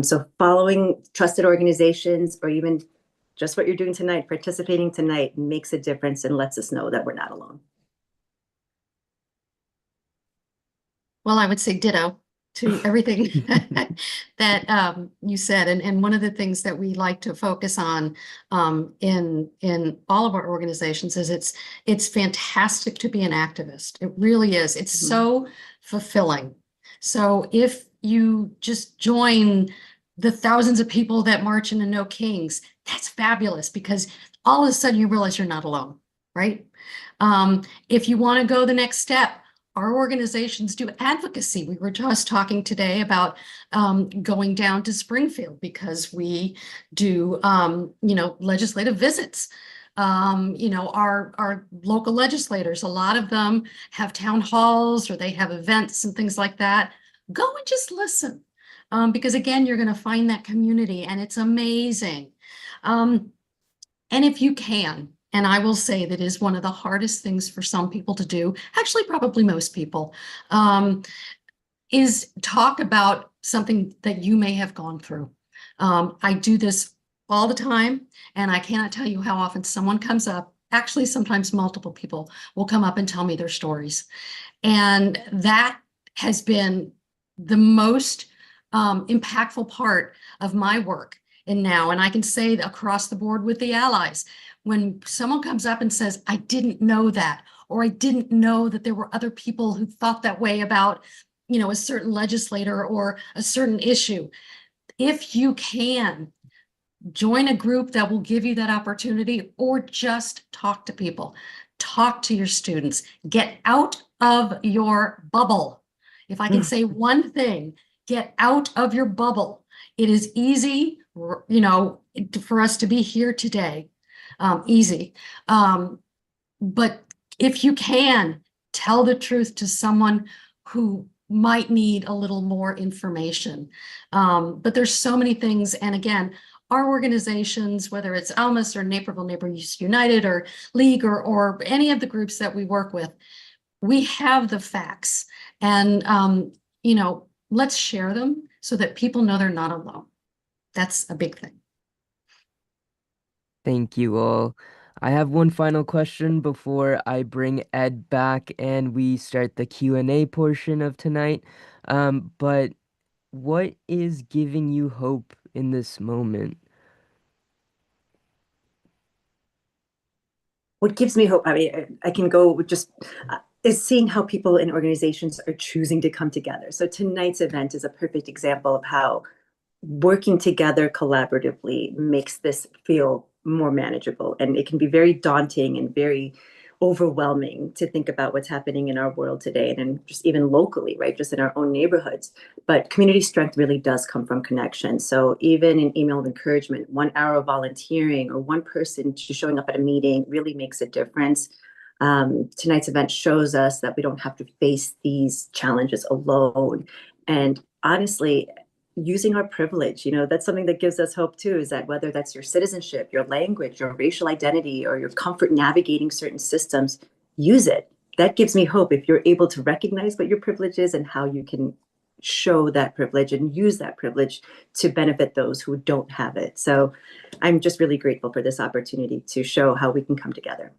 So following trusted organizations, or even just what you're doing tonight, participating tonight, makes a difference and lets us know that we're not alone. Well, I would say ditto to everything that you said. And one of the things that we like to focus on in all of our organizations is it's fantastic to be an activist. It really is. It's so fulfilling. So if you just join the thousands of people that march in the No Kings, that's fabulous, because all of a sudden you realize you're not alone, right? If you want to go the next step, our organizations do advocacy. We were just talking today about going down to Springfield because we do, legislative visits. Our local legislators, a lot of them have town halls or they have events and things like that. Go and just listen, because again, you're going to find that community and it's amazing. And if you can, And I will say that is one of the hardest things for some people to do, actually probably most people, is talk about something that you may have gone through. I do this all the time, and I cannot tell you how often someone comes up, actually sometimes multiple people will come up and tell me their stories. And that has been the most impactful part of my work. And now, and I can say across the board with the allies, when someone comes up and says, I didn't know that, or I didn't know that there were other people who thought that way about, you know, a certain legislator or a certain issue. If you can, join a group that will give you that opportunity, or just talk to people, talk to your students, get out of your bubble. If I can say one thing, get out of your bubble. It is easy, you know, for us to be here today, easy. But if you can, tell the truth to someone who might need a little more information. But there's so many things. And again, our organizations, whether it's ALMAS or Naperville Neighbors United or League or any of the groups that we work with, we have the facts. And, you know, let's share them so that people know they're not alone. That's a big thing. Thank you all. I have one final question before I bring Ed back and we start the Q&A portion of tonight. But what is giving you hope in this moment? What gives me hope, I mean, I can go with just is seeing how people in organizations are choosing to come together. So tonight's event is a perfect example of how working together collaboratively makes this feel more manageable. And it can be very daunting and very overwhelming to think about what's happening in our world today and just even locally, right? Just in our own neighborhoods. But community strength really does come from connection. So even an email of encouragement, 1 hour of volunteering, or one person just showing up at a meeting really makes a difference. Tonight's event shows us that we don't have to face these challenges alone. And honestly, using our privilege, you know, that's something that gives us hope too, is that whether that's your citizenship, your language, your racial identity, or your comfort navigating certain systems, use it. That gives me hope if you're able to recognize what your privilege is and how you can show that privilege and use that privilege to benefit those who don't have it. So I'm just really grateful for this opportunity to show how we can come together.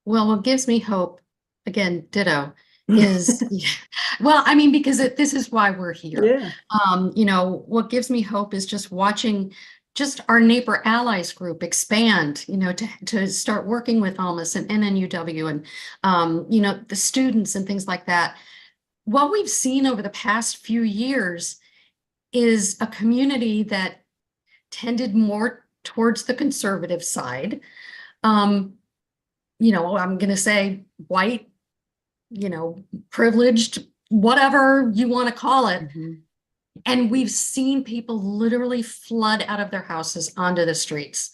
Well, what gives me hope, again, ditto, is, well, I mean, because this is why we're here. Yeah. You know, what gives me hope is just watching just our neighbor allies group expand, you know, to start working with ALMAS and NNUW and, you know, the students and things like that. What we've seen over the past few years is a community that tended more towards the conservative side. You know, I'm going to say white, you know, privileged, whatever you want to call it. Mm-hmm. And we've seen people literally flood out of their houses onto the streets.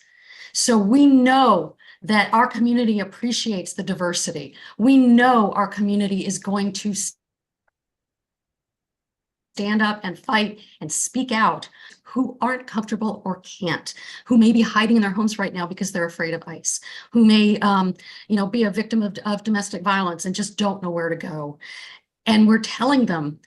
So we know that our community appreciates the diversity. We know our community is going to stand up and fight and speak out who aren't comfortable or can't, who may be hiding in their homes right now because they're afraid of ICE, who may, you know, be a victim of domestic violence and just don't know where to go. And we're telling them,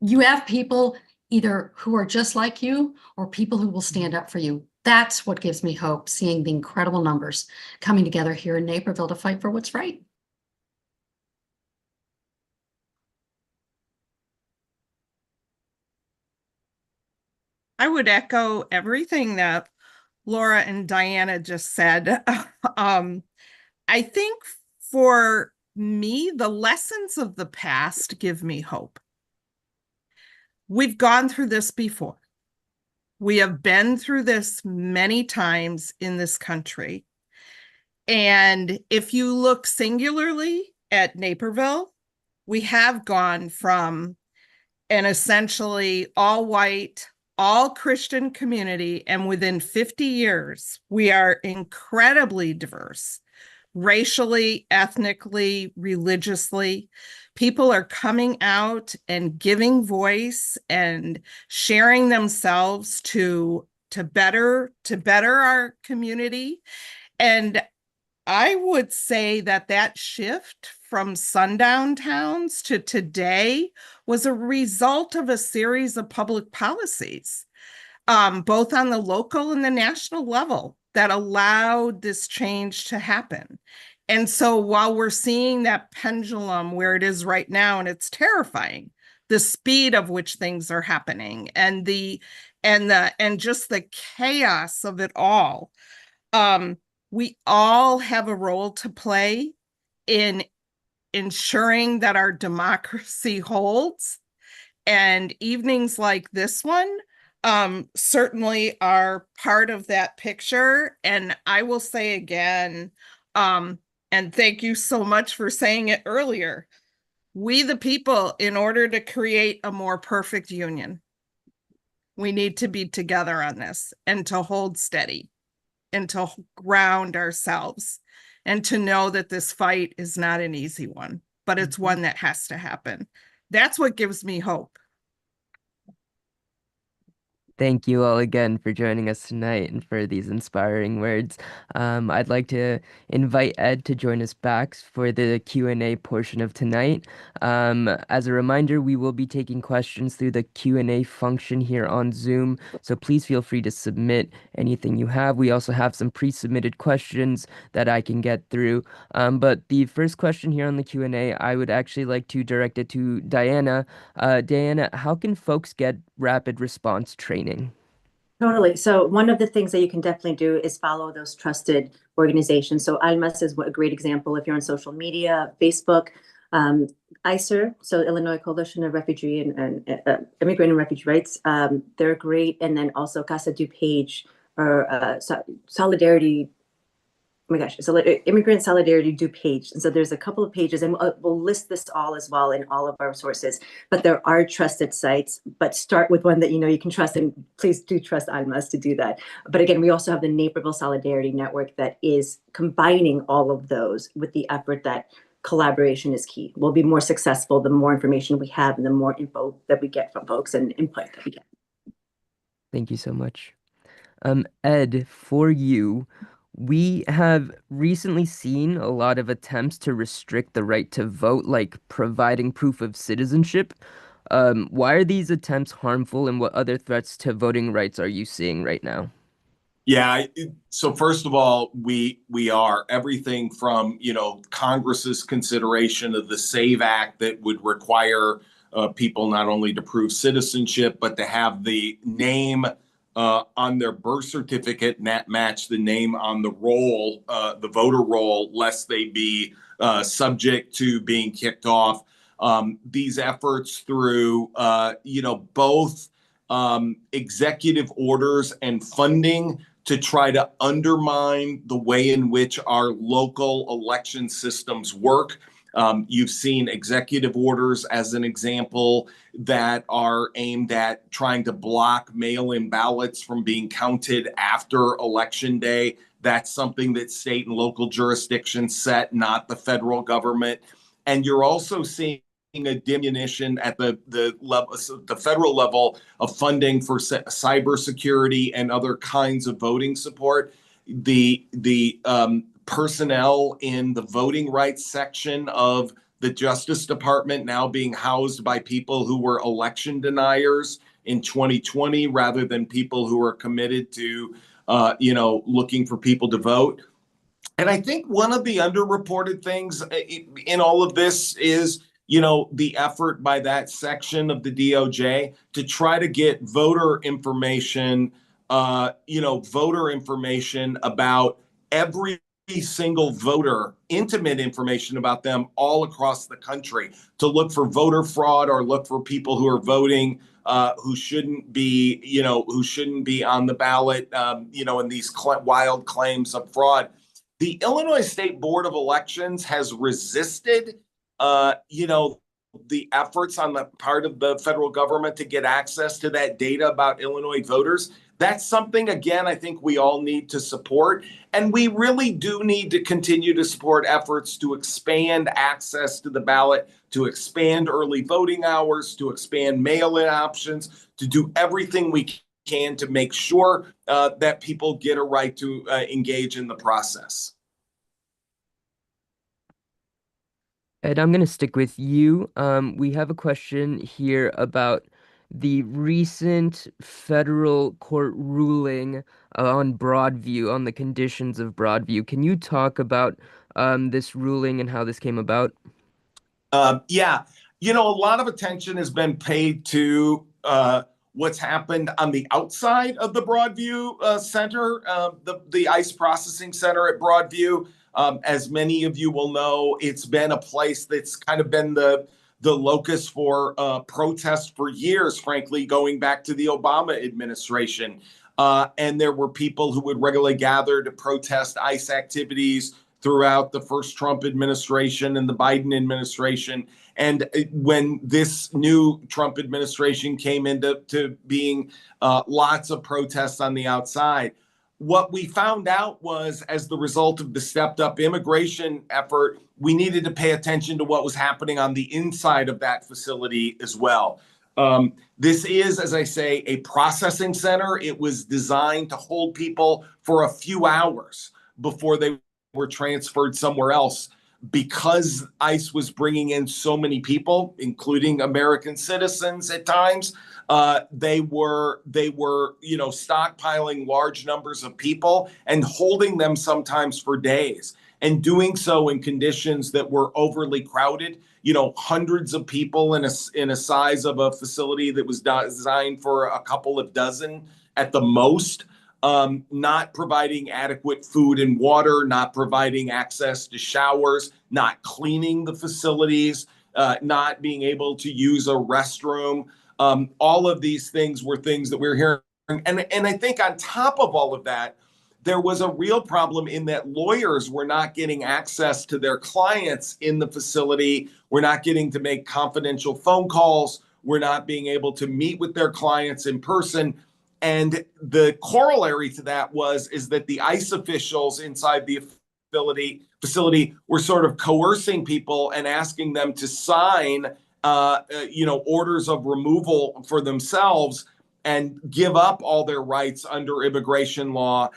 you have people either who are just like you or people who will stand up for you. That's what gives me hope, seeing the incredible numbers coming together here in Naperville to fight for what's right. I would echo everything that Laura and Diana just said. I think for me, the lessons of the past give me hope. We've gone through this before. We have been through this many times in this country. And if you look singularly at Naperville, we have gone from an essentially all white, all Christian community, and within 50 years, we are incredibly diverse, racially, ethnically, religiously. People are coming out and giving voice and sharing themselves to better our community. And I would say that shift from sundown towns to today was a result of a series of public policies, both on the local and the national level, that allowed this change to happen. And so while we're seeing that pendulum where it is right now, and it's terrifying, the speed of which things are happening and just the chaos of it all, we all have a role to play in ensuring that our democracy holds. And evenings like this one certainly are part of that picture. And I will say again, and thank you so much for saying it earlier, we the people, in order to create a more perfect union, we need to be together on this and to hold steady and to ground ourselves and to know that this fight is not an easy one, but it's one that has to happen. That's what gives me hope. Thank you all again for joining us tonight and for these inspiring words. I'd like to invite Ed to join us back for the Q&A portion of tonight. As a reminder, we will be taking questions through the Q&A function here on Zoom, so please feel free to submit anything you have. We also have some pre-submitted questions that I can get through. But the first question here on the Q&A, I would actually like to direct it to Diana. Diana, how can folks get rapid response training? Totally. So one of the things that you can definitely do is follow those trusted organizations. So ALMAS is a great example. If you're on social media, Facebook, ICER, so Illinois Coalition of Refugee and Immigrant and Refugee Rights, they're great. And then also Casa DuPage or Solidarity. Oh my gosh, so Immigrant Solidarity DuPage. And so there's a couple of pages, and we'll list this all as well in all of our sources. But there are trusted sites, but start with one that you know you can trust, and please do trust ALMAS to do that. But again, we also have the Naperville Solidarity Network that is combining all of those with the effort that collaboration is key. We'll be more successful the more information we have and the more info that we get from folks and input that we get. Thank you so much. Ed, for you, we have recently seen a lot of attempts to restrict the right to vote, like providing proof of citizenship. Why are these attempts harmful, and what other threats to voting rights are you seeing right now? Yeah, so first of all, we are everything from, Congress's consideration of the SAVE Act that would require people not only to prove citizenship, but to have the name on their birth certificate match the name on the roll, the voter roll, lest they be subject to being kicked off. These efforts through, both executive orders and funding to try to undermine the way in which our local election systems work. You've seen executive orders, as an example, that are aimed at trying to block mail-in ballots from being counted after Election Day. That's something that state and local jurisdictions set, not the federal government. And you're also seeing a diminution at the level, the federal level, of funding for cybersecurity and other kinds of voting support. The personnel in the voting rights section of the Justice Department now being housed by people who were election deniers in 2020 rather than people who are committed to, looking for people to vote. And I think one of the underreported things in all of this is, the effort by that section of the DOJ to try to get voter information about every single voter, intimate information about them all across the country, to look for voter fraud or look for people who are voting who shouldn't be on the ballot, in these wild claims of fraud. The Illinois State Board of Elections has resisted, the efforts on the part of the federal government to get access to that data about Illinois voters. That's something, again, I think we all need to support. And we really do need to continue to support efforts to expand access to the ballot, to expand early voting hours, to expand mail-in options, to do everything we can to make sure that people get a right to engage in the process. Ed, I'm going to stick with you. We have a question here about the recent federal court ruling on Broadview, on the conditions of Broadview. Can you talk about this ruling and how this came about? Yeah, a lot of attention has been paid to what's happened on the outside of the Broadview Center, the ICE processing center at Broadview. As many of you will know, it's been a place that's kind of been the locus for protest for years, frankly, going back to the Obama administration. And there were people who would regularly gather to protest ICE activities throughout the first Trump administration and the Biden administration. And when this new Trump administration came into being, lots of protests on the outside. What we found out was, as the result of the stepped up immigration effort, we needed to pay attention to what was happening on the inside of that facility as well. This is, as I say, a processing center. It was designed to hold people for a few hours before they were transferred somewhere else. Because ICE was bringing in so many people, including American citizens at times, they were stockpiling large numbers of people and holding them sometimes for days, and doing so in conditions that were overly crowded. Hundreds of people in a size of a facility that was designed for a couple of dozen at the most. Not providing adequate food and water, not providing access to showers, not cleaning the facilities, not being able to use a restroom. All of these things were things that we were hearing. And I think on top of all of that, there was a real problem in that lawyers were not getting access to their clients in the facility. We're not getting to make confidential phone calls. We're not being able to meet with their clients in person. And the corollary to that is that the ICE officials inside the facility were sort of coercing people and asking them to sign, orders of removal for themselves and give up all their rights under immigration law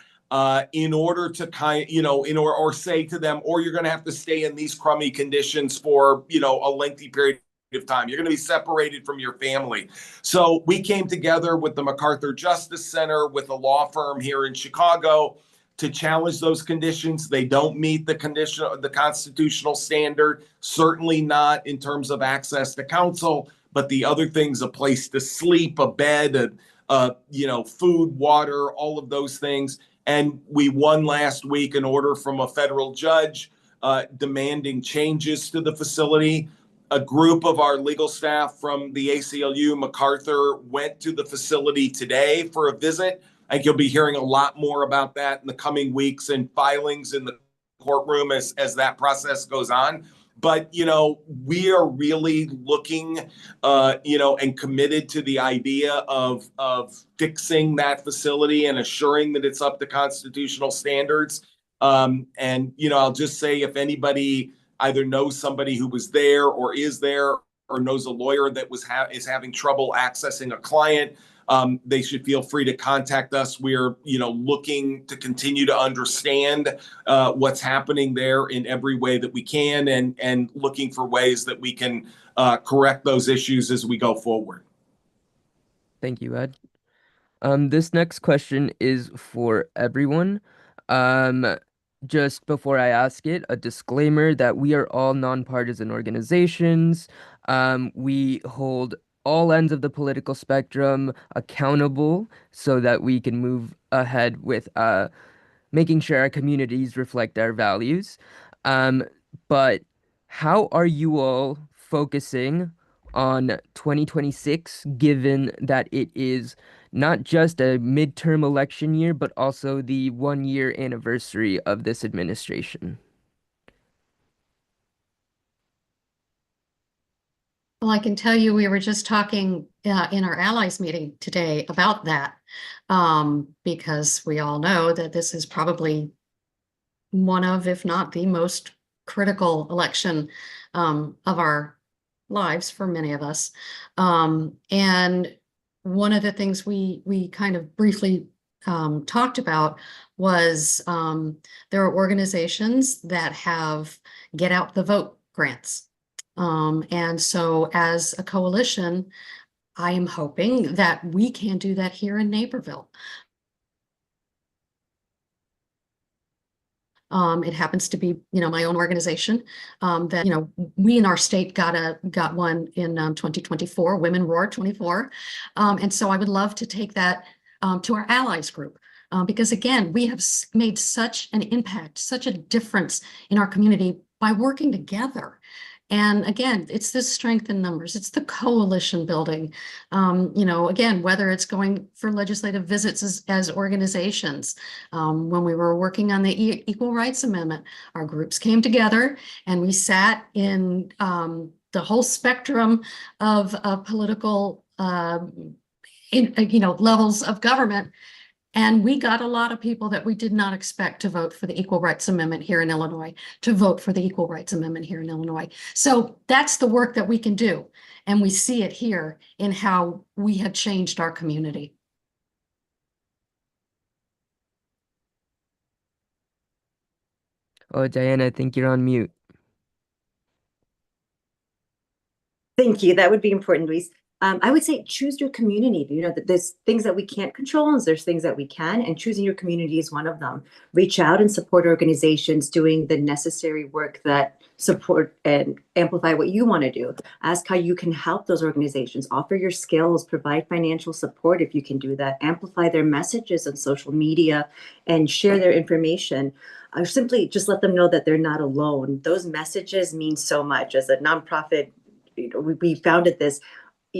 in order to or say to them, or you're going to have to stay in these crummy conditions for, a lengthy period of time. You're going to be separated from your family. So we came together with the MacArthur Justice Center, with a law firm here in Chicago, to challenge those conditions. They don't meet the constitutional standard, certainly not in terms of access to counsel, but the other things, a place to sleep, a bed, food, water, all of those things. And we won last week an order from a federal judge demanding changes to the facility. A group of our legal staff from the ACLU MacArthur went to the facility today for a visit. I think you'll be hearing a lot more about that in the coming weeks and filings in the courtroom as that process goes on. But, we are really looking, and committed to the idea of fixing that facility and assuring that it's up to constitutional standards. I'll just say, if anybody either knows somebody who was there or is there, or knows a lawyer that is having trouble accessing a client, they should feel free to contact us. We're, looking to continue to understand what's happening there in every way that we can, and looking for ways that we can correct those issues as we go forward. Thank you, Ed. This next question is for everyone. Just before I ask it, a disclaimer that we are all nonpartisan organizations. We hold all ends of the political spectrum accountable so that we can move ahead with making sure our communities reflect our values. But how are you all focusing on 2026, given that it is not just a midterm election year, but also the 1 year anniversary of this administration? Well, I can tell you we were just talking in our allies meeting today about that, because we all know that this is probably one of, if not the most critical election of our lives for many of us. And one of the things we kind of briefly talked about was there are organizations that have Get Out the Vote grants. And so as a coalition, I am hoping that we can do that here in Naperville. It happens to be, my own organization that, we in our state got one in 2024, Women Roar 24. And so I would love to take that to our allies group. Because again, we have made such an impact, such a difference in our community by working together. And again, it's the strength in numbers. It's the coalition building. Again, whether it's going for legislative visits as organizations. When we were working on the Equal Rights Amendment, our groups came together and we sat in the whole spectrum of political, levels of government. And we got a lot of people that we did not expect to vote for the Equal Rights Amendment here in Illinois, to vote for the Equal Rights Amendment here in Illinois. So that's the work that we can do. And we see it here in how we have changed our community. Oh, Diana, I think you're on mute. Thank you. That would be important, Luis. I would say choose your community. That there's things that we can't control and there's things that we can, and choosing your community is one of them. Reach out and support organizations doing the necessary work that support and amplify what you want to do. Ask how you can help those organizations. Offer your skills, provide financial support if you can do that. Amplify their messages on social media and share their information. Or simply just let them know that they're not alone. Those messages mean so much. As a nonprofit, we founded this.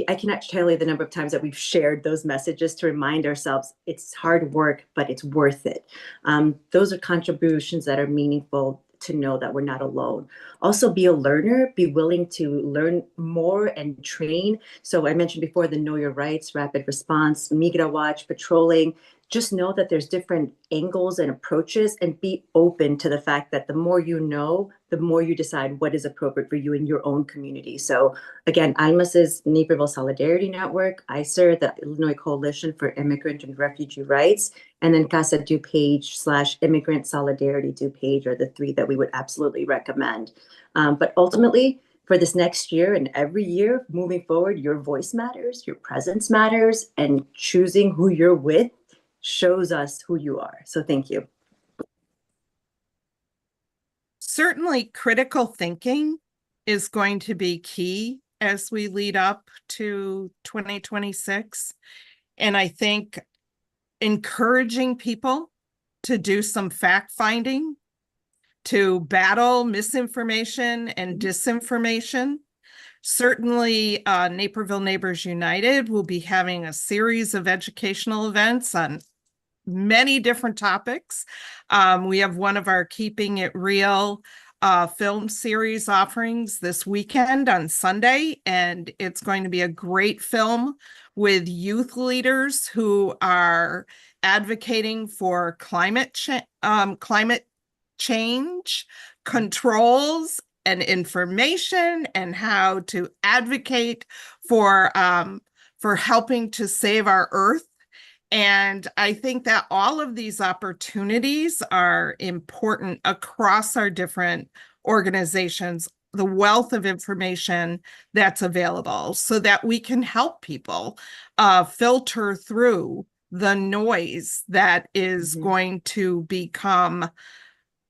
I cannot tell you the number of times that we've shared those messages to remind ourselves it's hard work, but it's worth it. Those are contributions that are meaningful to know that we're not alone. Also, be a learner, be willing to learn more and train. So I mentioned before the Know Your Rights, Rapid Response, Migra Watch, patrolling. Just know that there's different angles and approaches, and be open to the fact that the more you know, the more you decide what is appropriate for you in your own community. So again, ALMAS is Naperville Solidarity Network, ICER, the Illinois Coalition for Immigrant and Refugee Rights, and then Casa DuPage / Immigrant Solidarity DuPage are the three that we would absolutely recommend. But ultimately, for this next year and every year moving forward, your voice matters, your presence matters, and choosing who you're with shows us who you are. So thank you. Certainly critical thinking is going to be key as we lead up to 2026. And I think encouraging people to do some fact finding, to battle misinformation and disinformation. Certainly, Naperville Neighbors United will be having a series of educational events on many different topics. We have one of our Keeping It Real film series offerings this weekend on Sunday, and it's going to be a great film with youth leaders who are advocating for climate change controls and information, and how to advocate for helping to save our earth. And I think that all of these opportunities are important across our different organizations, the wealth of information that's available, so that we can help people filter through the noise that is going to become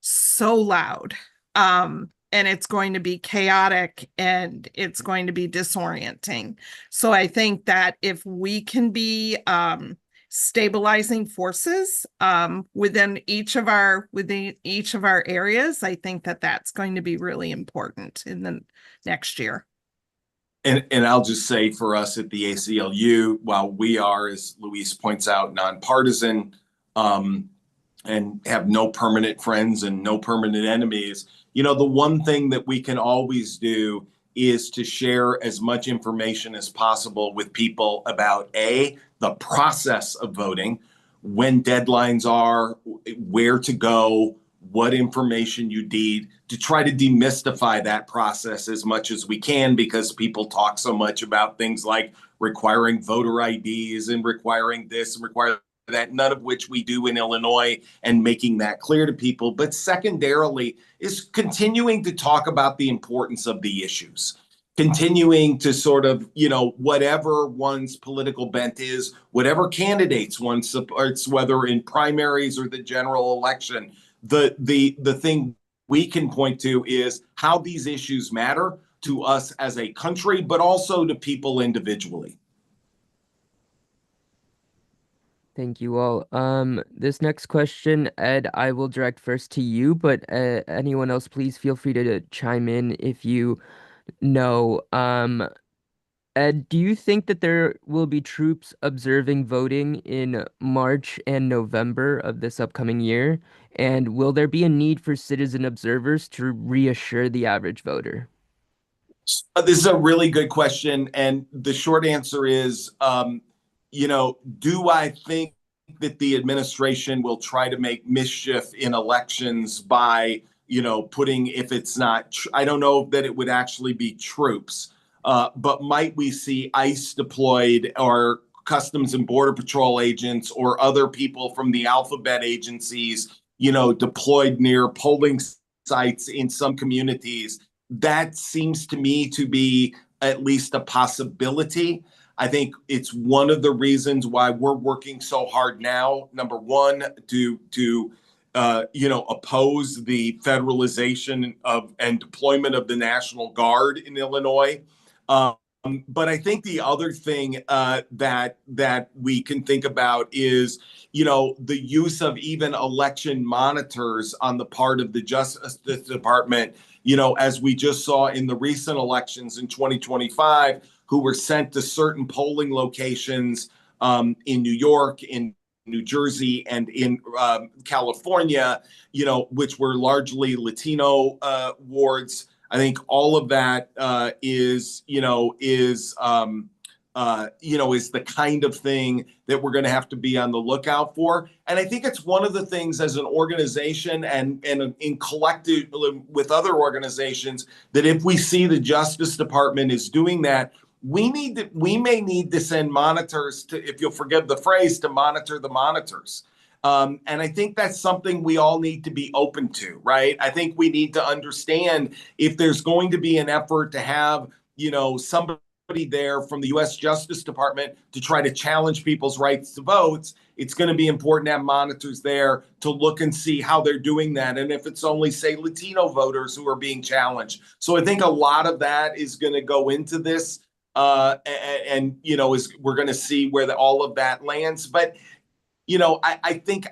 so loud. And it's going to be chaotic and it's going to be disorienting. So I think that if we can be stabilizing forces within each of our areas, I think that that's going to be really important in the next year. And I'll just say, for us at the ACLU, while we are, as Luis points out, nonpartisan and have no permanent friends and no permanent enemies, the one thing that we can always do is to share as much information as possible with people about the process of voting, when deadlines are, where to go, what information you need, to try to demystify that process as much as we can, because people talk so much about things like requiring voter IDs and requiring this and requiring that, none of which we do in Illinois, and making that clear to people. But secondarily is continuing to talk about the importance of the issues, continuing to sort of, whatever one's political bent is, whatever candidates one supports, whether in primaries or the general election, the thing we can point to is how these issues matter to us as a country, but also to people individually. Thank you all. This next question, Ed, I will direct first to you, but anyone else, please feel free to chime in if you know. Ed, do you think that there will be troops observing voting in March and November of this upcoming year? And will there be a need for citizen observers to reassure the average voter? This is a really good question. And the short answer is, do I think that the administration will try to make mischief in elections by, putting, if it's not, I don't know that it would actually be troops, but might we see ICE deployed, or Customs and Border Patrol agents, or other people from the alphabet agencies, deployed near polling sites in some communities? That seems to me to be at least a possibility. I think it's one of the reasons why we're working so hard now. Number one, to oppose the federalization of and deployment of the National Guard in Illinois. But I think the other thing that we can think about is, the use of even election monitors on the part of the Justice Department, as we just saw in the recent elections in 2025, who were sent to certain polling locations in New York, in New Jersey, and in California, which were largely Latino wards. I think all of that is the kind of thing that we're going to have to be on the lookout for. And I think it's one of the things as an organization and in collective with other organizations, that if we see the Justice Department is doing that, we may need to send monitors to, if you'll forgive the phrase, to monitor the monitors. And I think that's something we all need to be open to, right? I think we need to understand, if there's going to be an effort to have, somebody there from the U.S. Justice Department to try to challenge people's rights to vote, it's going to be important to have monitors there to look and see how they're doing that. And if it's only, say, Latino voters who are being challenged. So I think a lot of that is going to go into this. We're going to see where all of that lands. But, I think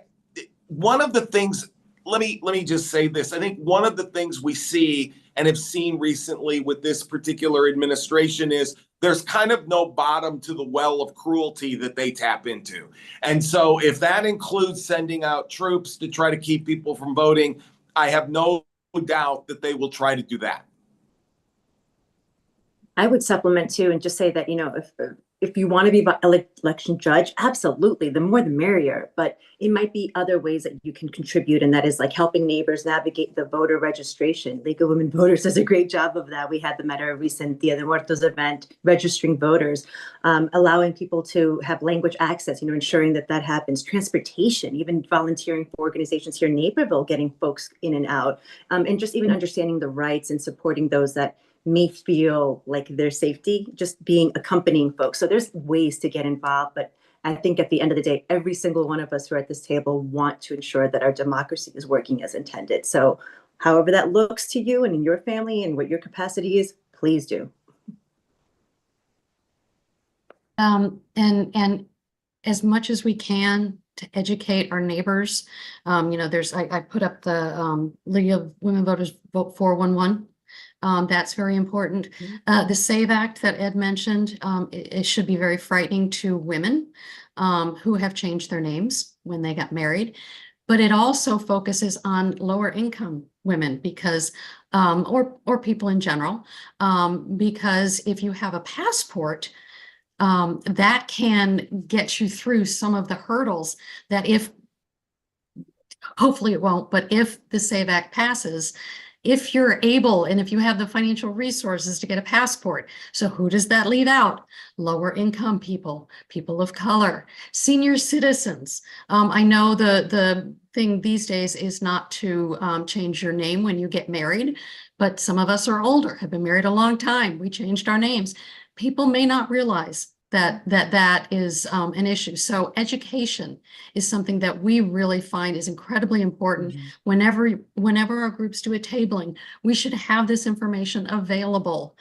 one of the things, let me just say this. I think one of the things we see and have seen recently with this particular administration is there's kind of no bottom to the well of cruelty that they tap into. And so if that includes sending out troops to try to keep people from voting, I have no doubt that they will try to do that. I would supplement too and just say that, if you want to be an election judge, absolutely, the more the merrier. But it might be other ways that you can contribute, and that is like helping neighbors navigate the voter registration. League of Women Voters does a great job of that. We had them at our recent Dia de Muertos event, registering voters, allowing people to have language access, ensuring that happens. Transportation, even volunteering for organizations here in Naperville, getting folks in and out, and just even understanding the rights and supporting those that may feel like their safety, just being accompanying folks. So there's ways to get involved, but I think at the end of the day, every single one of us who are at this table want to ensure that our democracy is working as intended. So however that looks to you and in your family and what your capacity is, please do. And as much as we can to educate our neighbors, I put up the League of Women Voters Vote 411. That's very important. The SAVE Act that Ed mentioned, it should be very frightening to women who have changed their names when they got married. but it also focuses on lower income women because, or people in general, because if you have a passport, that can get you through some of the hurdles that hopefully it won't, but if the SAVE Act passes, if you're able and if you have the financial resources to get a passport. So who does that leave out? Lower income people, people of color, senior citizens. I know the thing these days is not to change your name when you get married, but some of us are older, have been married a long time. We changed our names. People may not realize that is an issue. So education is something that we really find is incredibly important. Whenever our groups do a tabling, we should have this information available.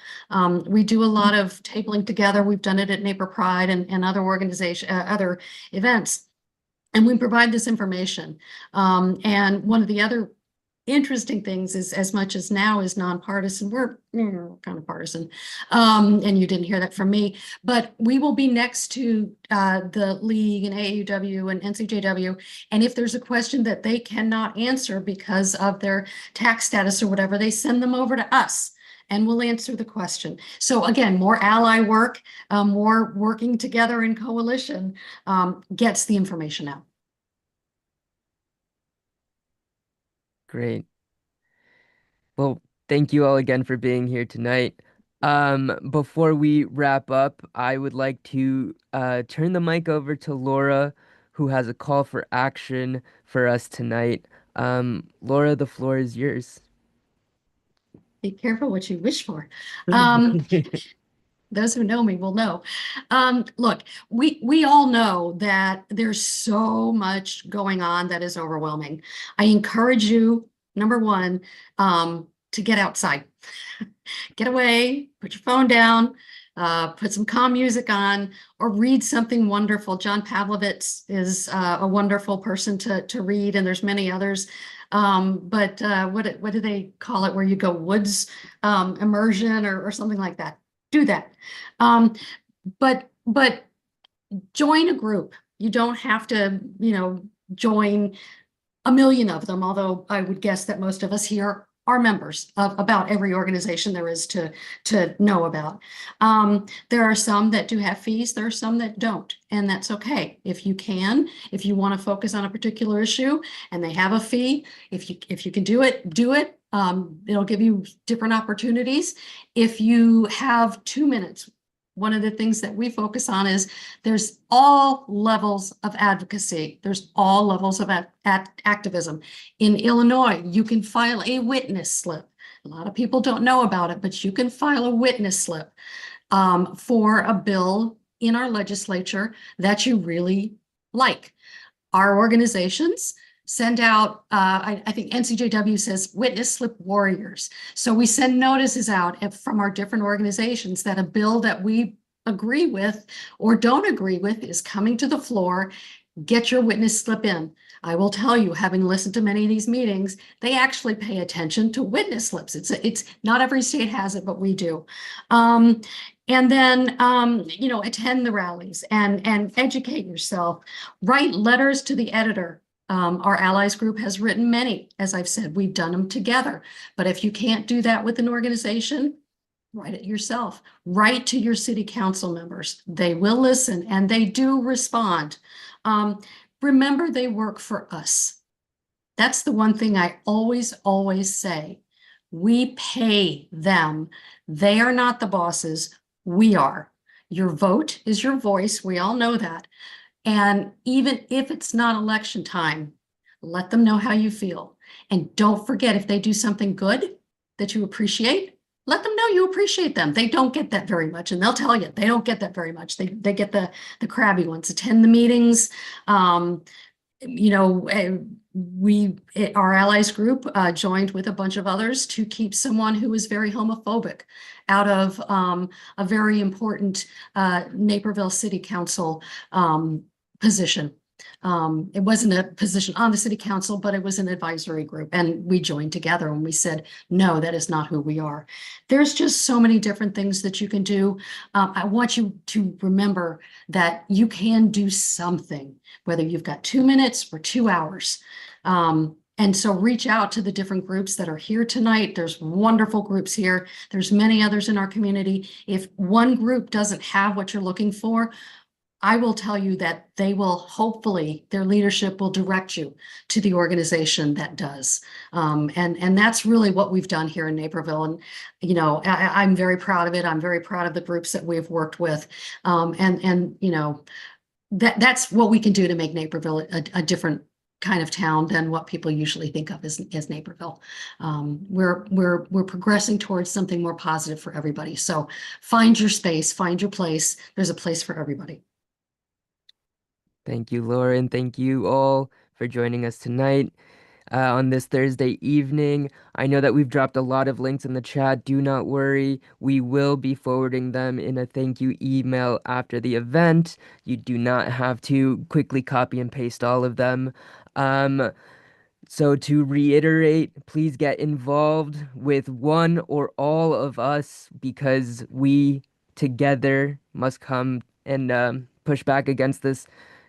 We do a lot of tabling together. We've done it at Neighbor Pride and other other events, and we provide this information. And one of the other interesting things is, as much as now is nonpartisan, we're kind of partisan, and you didn't hear that from me, but we will be next to the league and AAUW and NCJW, and if there's a question that they cannot answer because of their tax status or whatever, they send them over to us and we'll answer the question. So again, more ally work, more working together in coalition gets the information out. Great. Well, thank you all again for being here tonight. Before we wrap up, I would like to turn the mic over to Laura, who has a call for action for us tonight. Laura, the floor is yours. Be careful what you wish for. Those who know me will know. Look, we all know that there's so much going on that is overwhelming. I encourage you, number one, to get outside. Get away, put your phone down, put some calm music on, or read something wonderful. John Pavlovitz is a wonderful person to read, and there's many others. But what do they call it, where you go woods immersion or something like that? Do that. But join a group. You don't have to, join a million of them, although I would guess that most of us here are members of about every organization there is to know about. There are some that do have fees, there are some that don't, and that's okay. If you want to focus on a particular issue and they have a fee, if you can do it, do it. It'll give you different opportunities. If you have 2 minutes, one of the things that we focus on is there's all levels of advocacy. There's all levels of activism. In Illinois, you can file a witness slip. A lot of people don't know about it, but you can file a witness slip for a bill in our legislature that you really like. Our organizations send out, I think NCJW says witness slip warriors. So we send notices out from our different organizations that a bill that we agree with or don't agree with is coming to the floor. Get your witness slip in. I will tell you, having listened to many of these meetings, they actually pay attention to witness slips. It's not every state has it, but we do. And then, attend the rallies and educate yourself. Write letters to the editor. Our allies group has written many, as I've said, we've done them together. But if you can't do that with an organization, write it yourself. Write to your city council members. They will listen and they do respond. Remember, they work for us. That's the one thing I always say. We pay them. They are not the bosses. We are. Your vote is your voice. We all know that. And even if it's not election time, let them know how you feel. And don't forget, if they do something good that you appreciate, let them know you appreciate them. They don't get that very much, and they'll tell you they don't get that very much. They get the crabby ones. Attend the meetings. Our allies group joined with a bunch of others to keep someone who is very homophobic out of a very important Naperville City Council position. It wasn't a position on the city council, but it was an advisory group, and we joined together and we said, no, that is not who we are. There's just so many different things that you can do. I want you to remember that you can do something, whether you've got 2 minutes or 2 hours. And so reach out to the different groups that are here tonight. There's wonderful groups here. There's many others in our community. If one group doesn't have what you're looking for, I will tell you that they will, hopefully, their leadership will direct you to the organization that does. And that's really what we've done here in Naperville. And, you know, I'm very proud of it. I'm very proud of the groups that we've worked with. And you know, that's what we can do to make Naperville a different kind of town than what people usually think of as Naperville. We're progressing towards something more positive for everybody. So find your space, find your place. There's a place for everybody. Thank you, Lauren. Thank you all for joining us tonight on this Thursday evening. I know that we've dropped a lot of links in the chat. Do not worry. We will be forwarding them in a thank you email after the event. You do not have to quickly copy and paste all of them. So to reiterate, please get involved with one or all of us because we together must come and push back against this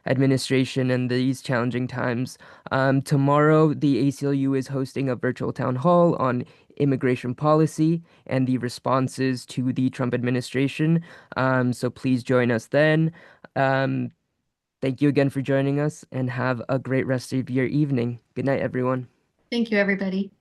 administration and these challenging times. Tomorrow, the ACLU is hosting a virtual town hall on immigration policy and the responses to the Trump administration. So please join us then. Thank you again for joining us and have a great rest of your evening. Good night, everyone. Thank you, everybody.